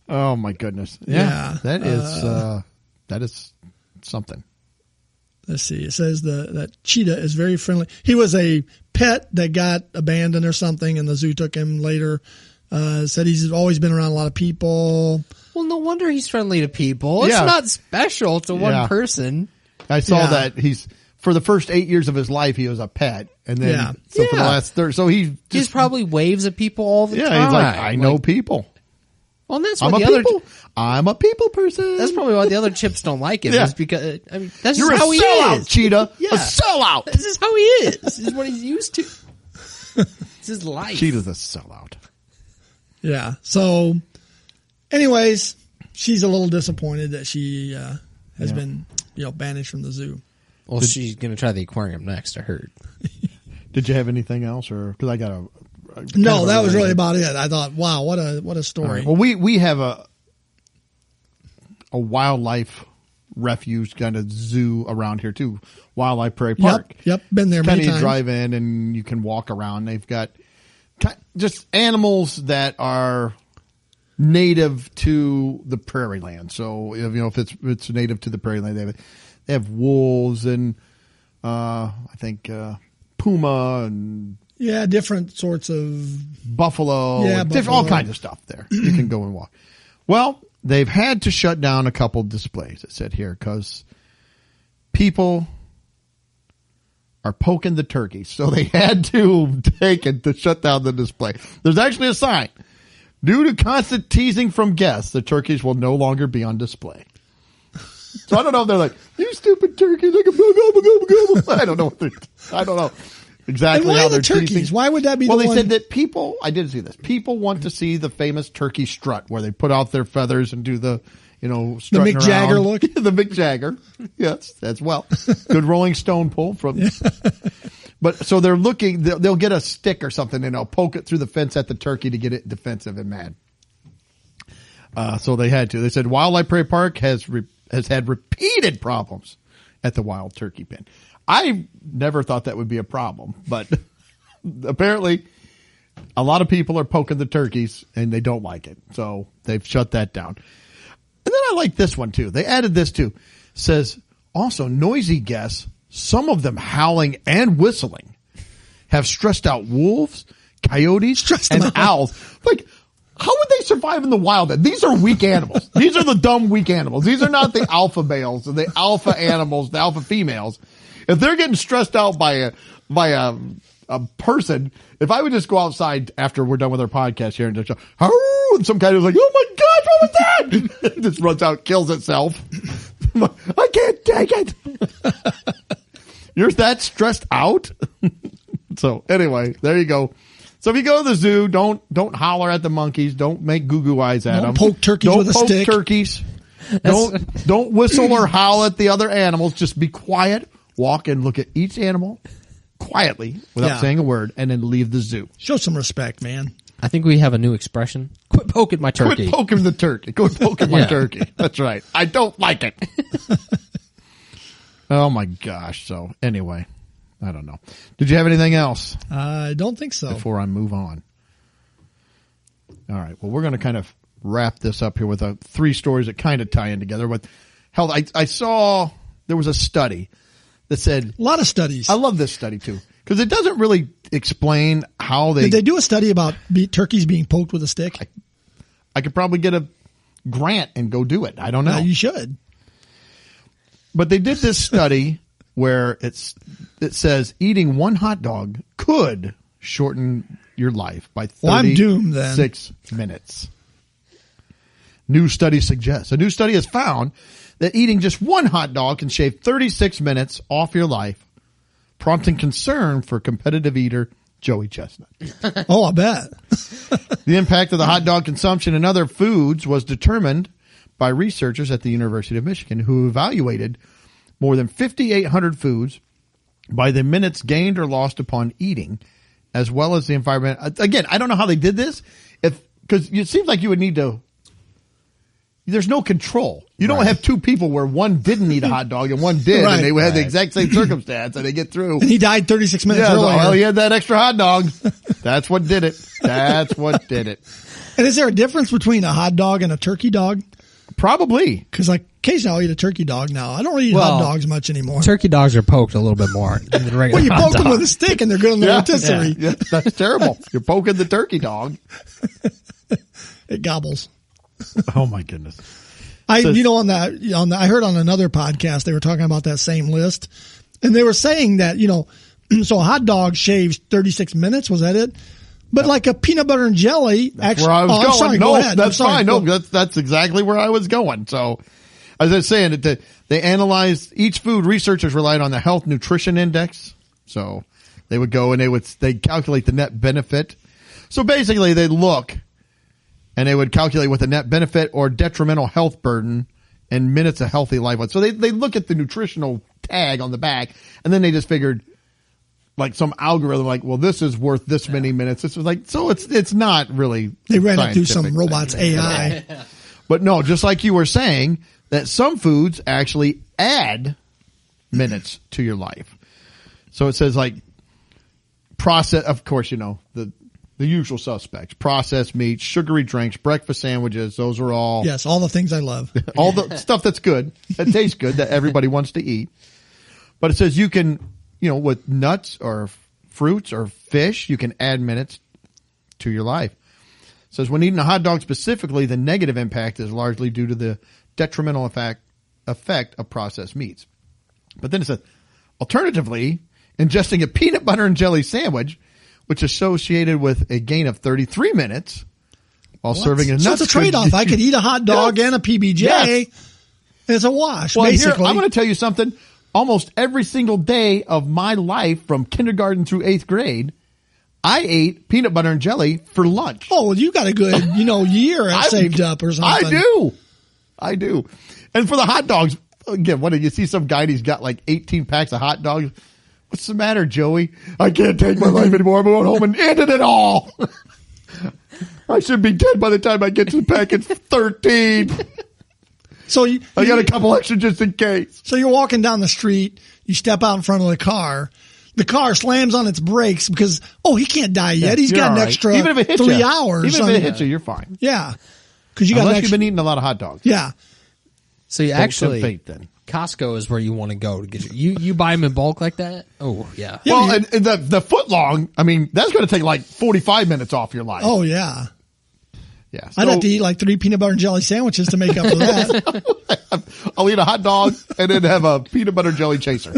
Oh my goodness. Yeah. That is something. Let's see. It says that cheetah is very friendly. He was a pet that got abandoned or something, and the zoo took him later. Said he's always been around a lot of people. Well, no wonder he's friendly to people. It's not special to one person. I saw that for the first 8 years of his life, he was a pet. And then, for the last he probably waves at people all the time. Yeah, he's like, I know people. Well, and that's I'm what I'm a people person. That's probably why the other chips don't like him. Is because that's You're just how he sellout, is. Cheetah. Yeah. A sellout. This is how he is. This is what he's used to. It's his life. Cheetah's a sellout. Yeah. So, anyways, she's a little disappointed that she has been banished from the zoo. Well, she's going to try the aquarium next, I heard. Did you have anything else, or because I got no, that was really about it. I thought, wow, what a story. Right. Well, we have a wildlife refuge kind of zoo around here too, Wildlife Prairie Park. Yep, been there many times. You drive in and you can walk around. They've got just animals that are native to the prairie land. So if it's native to the prairie land, they have wolves and I think puma and different sorts of buffalo, all kinds of stuff there. You can go and walk. Well, they've had to shut down a couple displays, it said here, because people are poking the turkeys. So they had to take it to shut down the display. There's actually a sign. Due to constant teasing from guests, the turkeys will no longer be on display. So I don't know if they're like, you stupid turkeys. I don't know. I don't know exactly and why how the they're turkeys? teasing. Why would that be well, the one? Well, they said that people, I did see this, people want to see the famous turkey strut where they put out their feathers and do the, strutting Mick Jagger around. look. The Mick Jagger. Yes, that's good Rolling Stone pull from. But so they're looking, they'll get a stick or something and they'll poke it through the fence at the turkey to get it defensive and mad. So they had to. They said Wildlife Prairie Park has had repeated problems at the wild turkey pen. I never thought that would be a problem, but apparently a lot of people are poking the turkeys and they don't like it. So they've shut that down. And then I like this one too. They added this too. Says also noisy guests, some of them howling and whistling, have stressed out wolves, coyotes, and owls. Like, how would they survive in the wild? These are weak animals. These are the dumb, weak animals. These are not the alpha males or the alpha animals, the alpha females. If they're getting stressed out by a person, if I would just go outside after we're done with our podcast here and just go, and some guy was like, oh my gosh, what was that? It just runs out, kills itself. I can't take it. You're that stressed out? So anyway, there you go. So if you go to the zoo, don't holler at the monkeys. Don't make goo-goo eyes at them. Don't poke turkeys with a stick. Don't poke turkeys. Don't whistle or howl at the other animals. Just be quiet. Walk and look at each animal quietly without saying a word, and then leave the zoo. Show some respect, man. I think we have a new expression. Quit poking my turkey. Quit poking the turkey. Quit poking my turkey. That's right. I don't like it. Oh my gosh. So anyway, I don't know. Did you have anything else? I don't think so. Before I move on. All right. Well, we're going to kind of wrap this up here with 3 stories that kind of tie in together. But hell, I saw there was a study that said a lot of studies. I love this study too because it doesn't really explain how they. Did they do a study about turkeys being poked with a stick? I could probably get a grant and go do it. I don't know. You should. But they did this study where it says eating one hot dog could shorten your life by 36 I'm doomed then. minutes. A new study has found that eating just one hot dog can shave 36 minutes off your life, prompting concern for competitive eater Joey Chestnut. Oh, I bet. The impact of the hot dog consumption and other foods was determined by researchers at the University of Michigan who evaluated more than 5,800 foods by the minutes gained or lost upon eating, as well as the environment. Again, I don't know how they did this, because it seems like you would need to. There's no control. You don't have two people where one didn't eat a hot dog and one did, and they had the exact same circumstance, and they get through. And he died 36 minutes earlier. Well, he had that extra hot dog. That's what did it. That's what did it. And is there a difference between a hot dog and a turkey dog? Probably. Because like occasionally I'll eat a turkey dog now. I don't really eat hot dogs much anymore. Turkey dogs are poked a little bit more than the regular Well, you hot poke them dog. with a stick and they're good on the rotisserie. Yeah, that's terrible. You're poking the turkey dog. It gobbles. Oh my goodness. I heard on another podcast, they were talking about that same list and they were saying that, so a hot dog shaves 36 minutes. Was that it? But like a peanut butter and jelly. That's where I was going. I'm sorry, no, go ahead. that's fine. No, that's exactly where I was going. So as I was saying, they analyzed each food. Researchers relied on the Health Nutrition Index. So they would go and they'd calculate the net benefit. So basically they look and they would calculate what the net benefit or detrimental health burden and minutes of healthy life was. So they look at the nutritional tag on the back and then they just figured like some algorithm like, well, this is worth this many minutes. This was like, so it's not really. They ran it through some robots AI. But no, just like you were saying that some foods actually add minutes to your life. So it says like process, of course, the usual suspects, processed meats, sugary drinks, breakfast sandwiches. Those are all. Yes. All the things I love. All the stuff that's good, that tastes good, that everybody wants to eat. But it says you can, with nuts or fruits or fish, you can add minutes to your life. It says when eating a hot dog specifically, the negative impact is largely due to the detrimental effect of processed meats. But then it says, alternatively, ingesting a peanut butter and jelly sandwich, which is associated with a gain of 33 minutes while serving a nut. So it's a trade-off. I could eat a hot dog and a PBJ. Yes. It's a wash, basically. I'm going to tell you something. Almost every single day of my life from kindergarten through 8th grade, I ate peanut butter and jelly for lunch. Oh, well, you got a good, year saved up or something. I do. And for the hot dogs, again, what did you see some guy and he's got like 18 packs of hot dogs? What's the matter, Joey? I can't take my life anymore. I'm going home and ended it all. I should be dead by the time I get to package 13. So I got a couple extra just in case. So you're walking down the street, you step out in front of the car slams on its brakes because, he can't die yet. He's got an extra Even if it hits 3 hours. Even if it hits you, you're fine. Yeah. Because unless you've been eating a lot of hot dogs. Yeah. So you actually, fate, then. Costco is where you want to go to get you buy them in bulk like that? Oh, yeah. Well, and the foot long, that's going to take like 45 minutes off your life. Oh, yeah. Yeah. I'd have to eat like 3 peanut butter and jelly sandwiches to make up for that. I'll eat a hot dog and then have a peanut butter jelly chaser.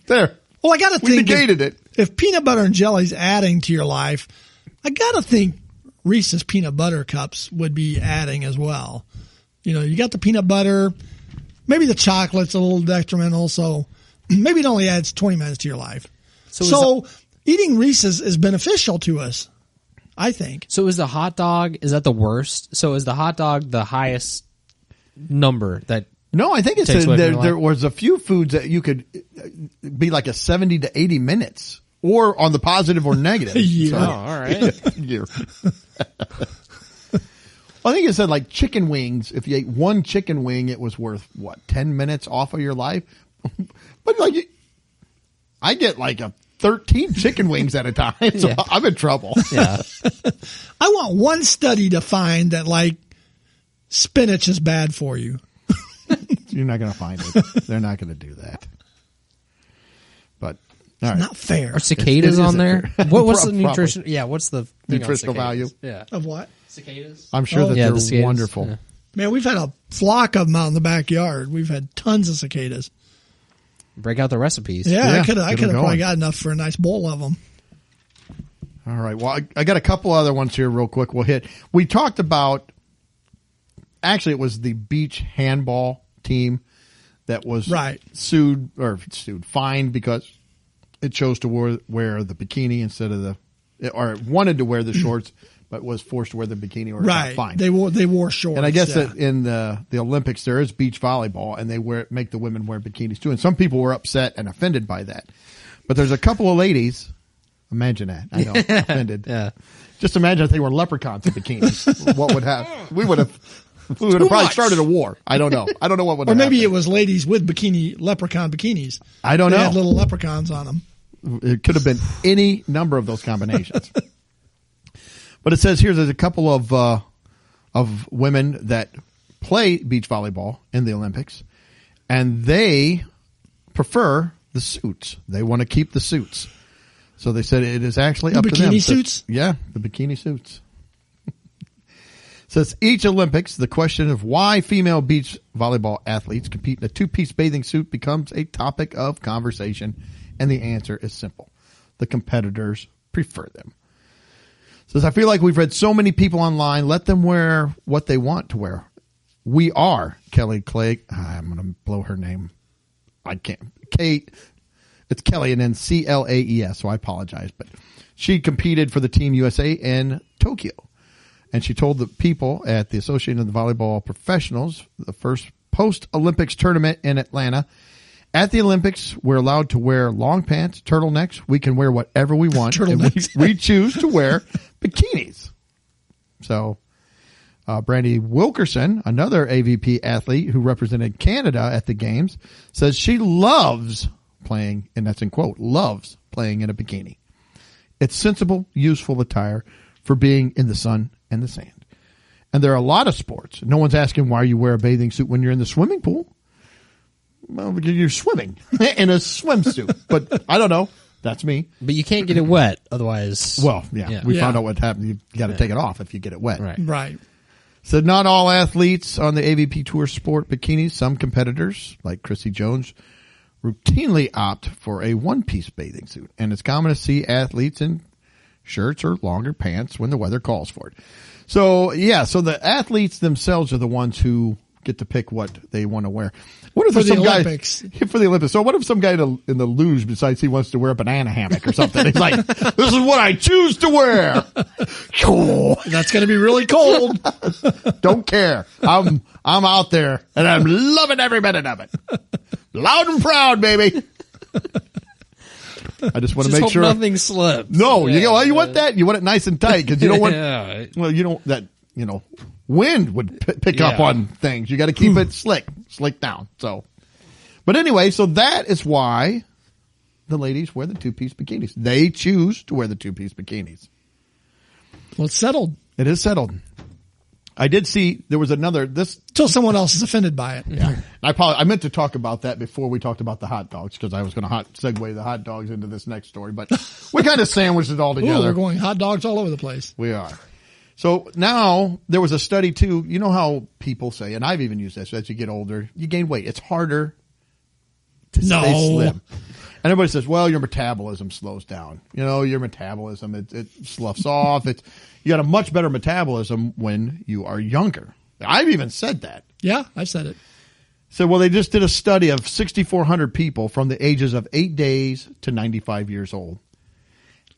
There. Well, I got to think. We negated it. If peanut butter and jelly's adding to your life, I got to think Reese's peanut butter cups would be adding as well. You got the peanut butter, maybe the chocolate's a little detrimental, so maybe it only adds 20 minutes to your life. So eating Reese's is beneficial to us, I think. So is the hot dog, is that the worst? So is the hot dog the highest number that? No, I think there was a few foods that you could be like a 70 to 80 minutes or on the positive or negative. Yeah. So, all right. Yeah. I think it said like chicken wings. If you ate one chicken wing, it was worth 10 minutes off of your life. But I get like 13 chicken wings at a time, so I'm in trouble. Yeah. I want one study to find that like spinach is bad for you. You're not going to find it. They're not going to do that. But all right. Not fair. Are cicadas on there? What's the Probably. nutrition? Yeah, what's the Nutritional value? Yeah. Of what? Cicadas? I'm sure that the they're cicadas. wonderful. Yeah. Man, we've had a flock of them out in the backyard. We've had tons of cicadas. Break out the recipes. Yeah, Yeah, I could get 'em have probably going. got enough for a nice bowl of them. All right. Well, I got a couple other ones here real quick. We'll hit. We talked about, actually, it was the beach handball team that was fined because it chose to wear the bikini instead of or wanted to wear the shorts, but was forced to wear the bikini or got fined. They wore shorts. And I guess that in the Olympics there is beach volleyball, and they make the women wear bikinis too. And some people were upset and offended by that. But there's a couple of ladies. Imagine that. I know, offended. Yeah. Just imagine if they were leprechauns in bikinis. What would happen? We would have probably started a war. I don't know. I don't know what would Or have maybe happened. it was ladies with leprechaun bikinis. I don't They know. had little leprechauns on them. It could have been any number of those combinations. But it says here there's a couple of women that play beach volleyball in the Olympics, and they prefer the suits. They want to keep the suits. So they said it is actually up to them. Bikini suits? Yeah, the bikini suits. Says each Olympics, the question of why female beach volleyball athletes compete in a two-piece bathing suit becomes a topic of conversation, and the answer is simple. The competitors prefer them. Says, I feel like we've read so many people online, let them wear what they want to wear. We are Kelly Clay. I'm going to blow her name. I can't. Kate. It's Kelly and then Claes, so I apologize. But she competed for the Team USA in Tokyo. And she told the people at the Association of the Volleyball Professionals, the first post-Olympics tournament in Atlanta, at the Olympics, we're allowed to wear long pants, turtlenecks. We can wear whatever we want. And we choose to wear bikinis. So, Brandy Wilkerson, another AVP athlete who represented Canada at the games, says she loves playing, and that's in quote, loves playing in a bikini. It's sensible, useful attire for being in the sun and the sand. And there are a lot of sports. No one's asking why you wear a bathing suit when you're in the swimming pool. Well, because you're swimming in a swimsuit. But I don't know. That's me. But you can't get it wet, otherwise. Well, yeah. We found out what happened. You got to take it off if you get it wet. Right. So not all athletes on the AVP Tour sport bikinis. Some competitors, like Chrissy Jones, routinely opt for a one-piece bathing suit. And it's common to see athletes in shirts or longer pants when the weather calls for it. So, yeah, so the athletes themselves are the ones who get to pick what they want to wear. What if For the some Olympics. guy for the Olympics? So what if some guy in the luge decides he wants to wear a banana hammock or something? He's like, "This is what I choose to wear." That's going to be really cold. Don't care. I'm out there and I'm loving every minute of it. Loud and proud, baby. I just want to make hope sure nothing slips. No, you want that. You want it nice and tight because you don't want. Yeah. Well, you don't that wind would pick up on things. You got to keep it slick down. So, but anyway, so that is why the ladies wear the two-piece bikinis. They choose to wear the two-piece bikinis. Well, it's settled. It is settled. I did see there was another Till someone else is offended by it. Yeah, I meant to talk about that before we talked about the hot dogs because I was going to segue the hot dogs into this next story, but we kind of sandwiched it all Ooh, together. we're going hot dogs all over the place. We are. So now there was a study too. You know how people say, and I've even used this, as you get older, you gain weight. It's harder to stay slim. And everybody says, well, your metabolism slows down. Your metabolism, it sloughs off. You got a much better metabolism when you are younger. I've even said that. Yeah, I've said it. So, well, they just did a study of 6,400 people from the ages of 8 days to 95 years old.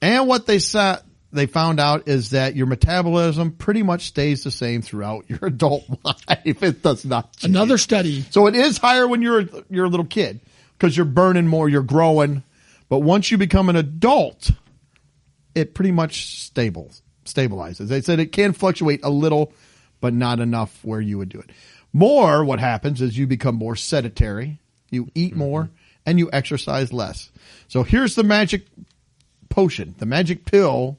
And what they found out is that your metabolism pretty much stays the same throughout your adult life. It does not change. Another study. So it is higher when you're a little kid because you're burning more, you're growing. But once you become an adult, it pretty much stabilizes. They said it can fluctuate a little, but not enough where you would do it. More, what happens is you become more sedentary, you eat more, and you exercise less. So here's the magic potion, the magic pill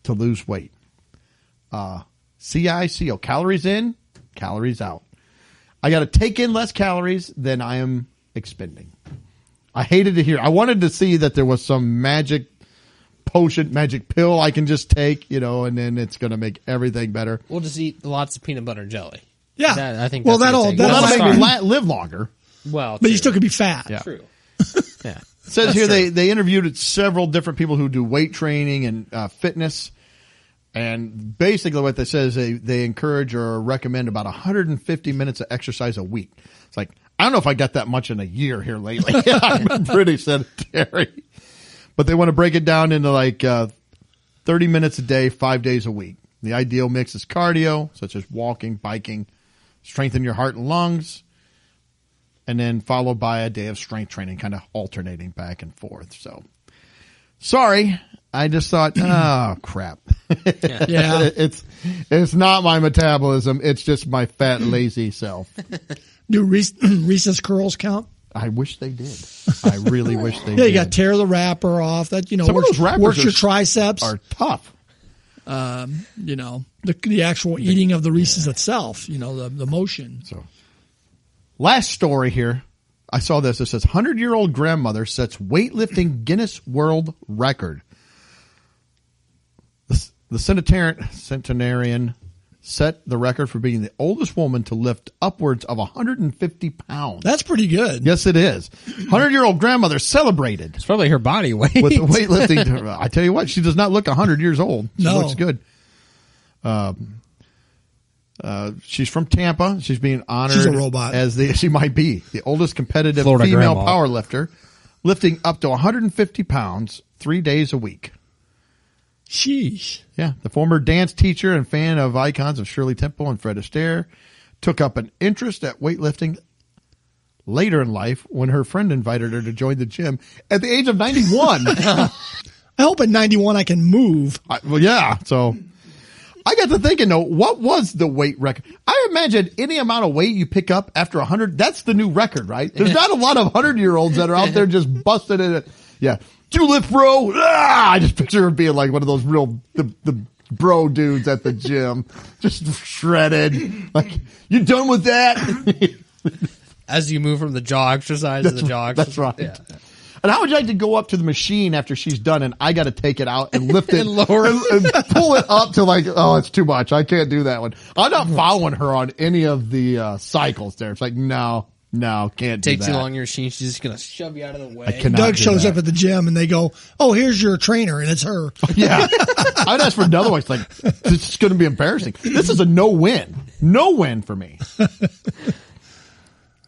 to lose weight. CICO, calories in, calories out. I got to take in less calories than I am expending. I hated to hear. I wanted to see that there was some magic potion, magic pill I can just take, and then it's going to make everything better. We'll just eat lots of peanut butter and jelly. Yeah. I think Well, that's a good Well, that'll that'll make make me live longer. Well, but you still could be fat. Yeah. true. Yeah. It says here they interviewed several different people who do weight training and fitness. And basically what they say is they encourage or recommend about 150 minutes of exercise a week. It's like, I don't know if I got that much in a year here lately. I've been pretty sedentary. But they want to break it down into like 30 minutes a day, 5 days a week. The ideal mix is cardio, such as walking, biking, strengthen your heart and lungs, and then followed by a day of strength training, kind of alternating back and forth. So, sorry, I just thought, oh crap. Yeah. It's not my metabolism. It's just my fat, lazy self. Do Reese's curls count? I wish they did. I really wish they did. Yeah, you got to tear the wrapper off. That Some of those wrappers works your triceps. are tough. The actual eating of the Reese's itself. The motion. So, last story here. I saw this. It says 100-year-old grandmother sets weightlifting Guinness World Record. The centenarian set the record for being the oldest woman to lift upwards of 150 pounds. That's pretty good. Yes, it is. 100-year-old grandmother celebrated It's probably her body weight. with the weightlifting. I tell you what, she does not look 100 years old. She No. looks good. She's from Tampa. She's being honored. She's a robot. She might be the oldest competitive Florida female grandma. power lifter, lifting up to 150 pounds 3 days a week. Sheesh. Yeah, the former dance teacher and fan of icons of Shirley Temple and Fred Astaire took up an interest at weightlifting later in life when her friend invited her to join the gym at the age of 91. I hope at 91 I can move. So I got to thinking, though, what was the weight record? I imagine any amount of weight you pick up after 100, that's the new record, right? There's not a lot of 100-year-olds that are out there just busting it. Yeah. Do you lift, bro? I just picture her being like one of those the bro dudes at the gym, just shredded. Like, you done with that? As you move from the jaw exercise to the jaw exercise. That's right. Yeah. And how would you like to go up to the machine after she's done and I got to take it out and lift it And lower it. and pull it up to like, oh, it's too much. I can't do that one. I'm not following her on any of the cycles there. It's like, no, can't do Takes that. you along your machine. She's just going to shove you out of the way. I cannot Doug do shows that. up at the gym and they go, "Oh, here's your trainer," and it's her. Yeah. I'd ask for another one. It's like, this is going to be embarrassing. This is a no-win. No win for me.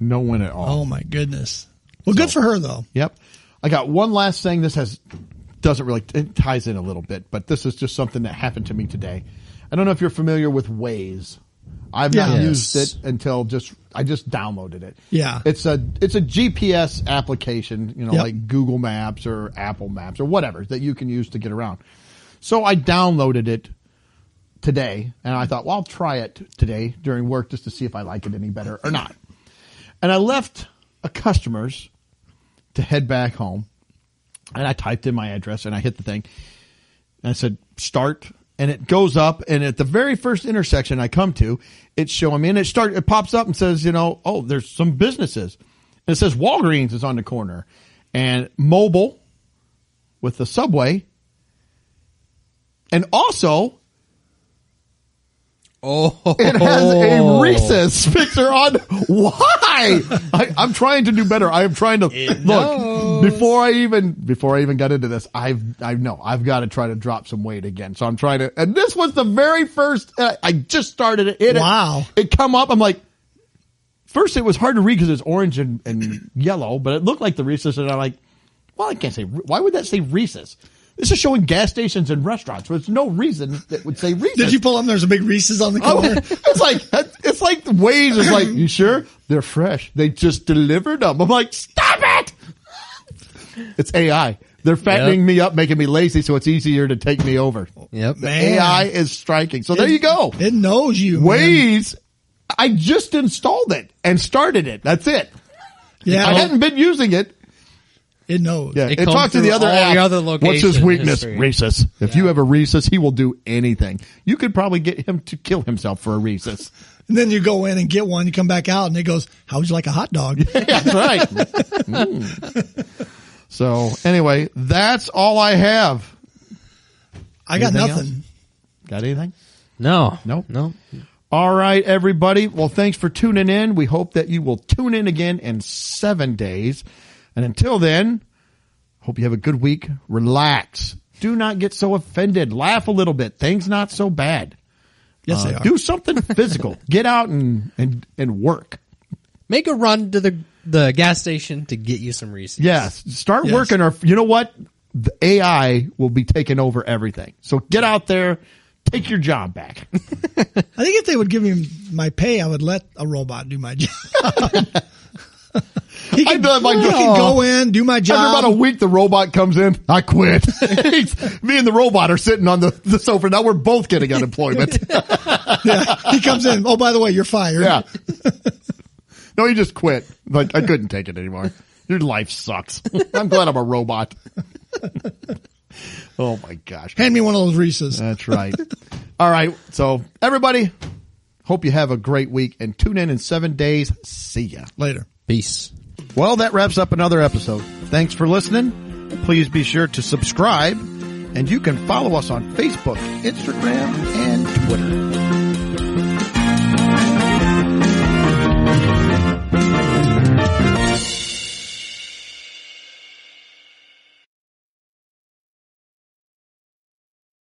No win at all. Oh my goodness. Well, good for her though. Yep. I got one last thing. It ties in a little bit, but this is just something that happened to me today. I don't know if you're familiar with Waze. I've not Yes. used it until I just downloaded it. Yeah. It's a GPS application, Yep. like Google Maps or Apple Maps or whatever that you can use to get around. So I downloaded it today and I thought, well, I'll try it today during work just to see if I like it any better or not. And I left a customer's to head back home. And I typed in my address and I hit the thing. And I said, start. And it goes up. And at the very first intersection I come to, it's showing me. And it pops up and says, oh, there's some businesses. And it says Walgreens is on the corner. And Mobile with the Subway. And also, it has a Reese's picture on. Why? I'm trying to do better. I am trying to look before I even got into this. I've got to try to drop some weight again. So I'm trying to, and this was the very first, I just started it. Wow. It come up. I'm like, first it was hard to read because it's orange and yellow, but it looked like the Reese's and I'm like, well, I can't say, why would that say Reese's? This is showing gas stations and restaurants. There's no reason that would say Reese's. Did you pull up? There's a big Reese's on the corner. It's like the Waze is like, you sure? They're fresh. They just delivered them. I'm like, stop it! It's AI. They're fattening me up, making me lazy, so it's easier to take me over. Yep. The AI is striking. So there you go. It knows you. Waze. I just installed it and started it. That's it. Yeah. I hadn't been using it. It knows. Yeah, It it comes talked to the through other all app. your other What's his location weakness? history. Reese's. If you have a Reese's, he will do anything. You could probably get him to kill himself for a Reese's. And then you go in and get one. You come back out and it goes, "How would you like a hot dog?" That's right. Mm. So anyway, that's all I have. I got Anything nothing. else? Got anything? No. Nope. No. All right, everybody. Well, thanks for tuning in. We hope that you will tune in again in 7 days. And until then, hope you have a good week. Relax. Do not get so offended. Laugh a little bit. Things not so bad. Yes, they are. Do something physical. Get out and work. Make a run to the gas station to get you some Reese's. Yes. Start working, or you know what? The AI will be taking over everything. So get out there. Take your job back. I think if they would give me my pay, I would let a robot do my job. He can go in, do my job. After about a week, the robot comes in. I quit. Me and the robot are sitting on the sofa. Now we're both getting unemployment. Yeah, he comes in. Oh, by the way, you're fired. Yeah. No, he just quit. Like, I couldn't take it anymore. Your life sucks. I'm glad I'm a robot. Oh my gosh. Hand me one of those Reese's. That's right. All right. So everybody, hope you have a great week and tune in 7 days. See ya. Later. Peace. Well, that wraps up another episode. Thanks for listening. Please be sure to subscribe, and you can follow us on Facebook, Instagram, and Twitter.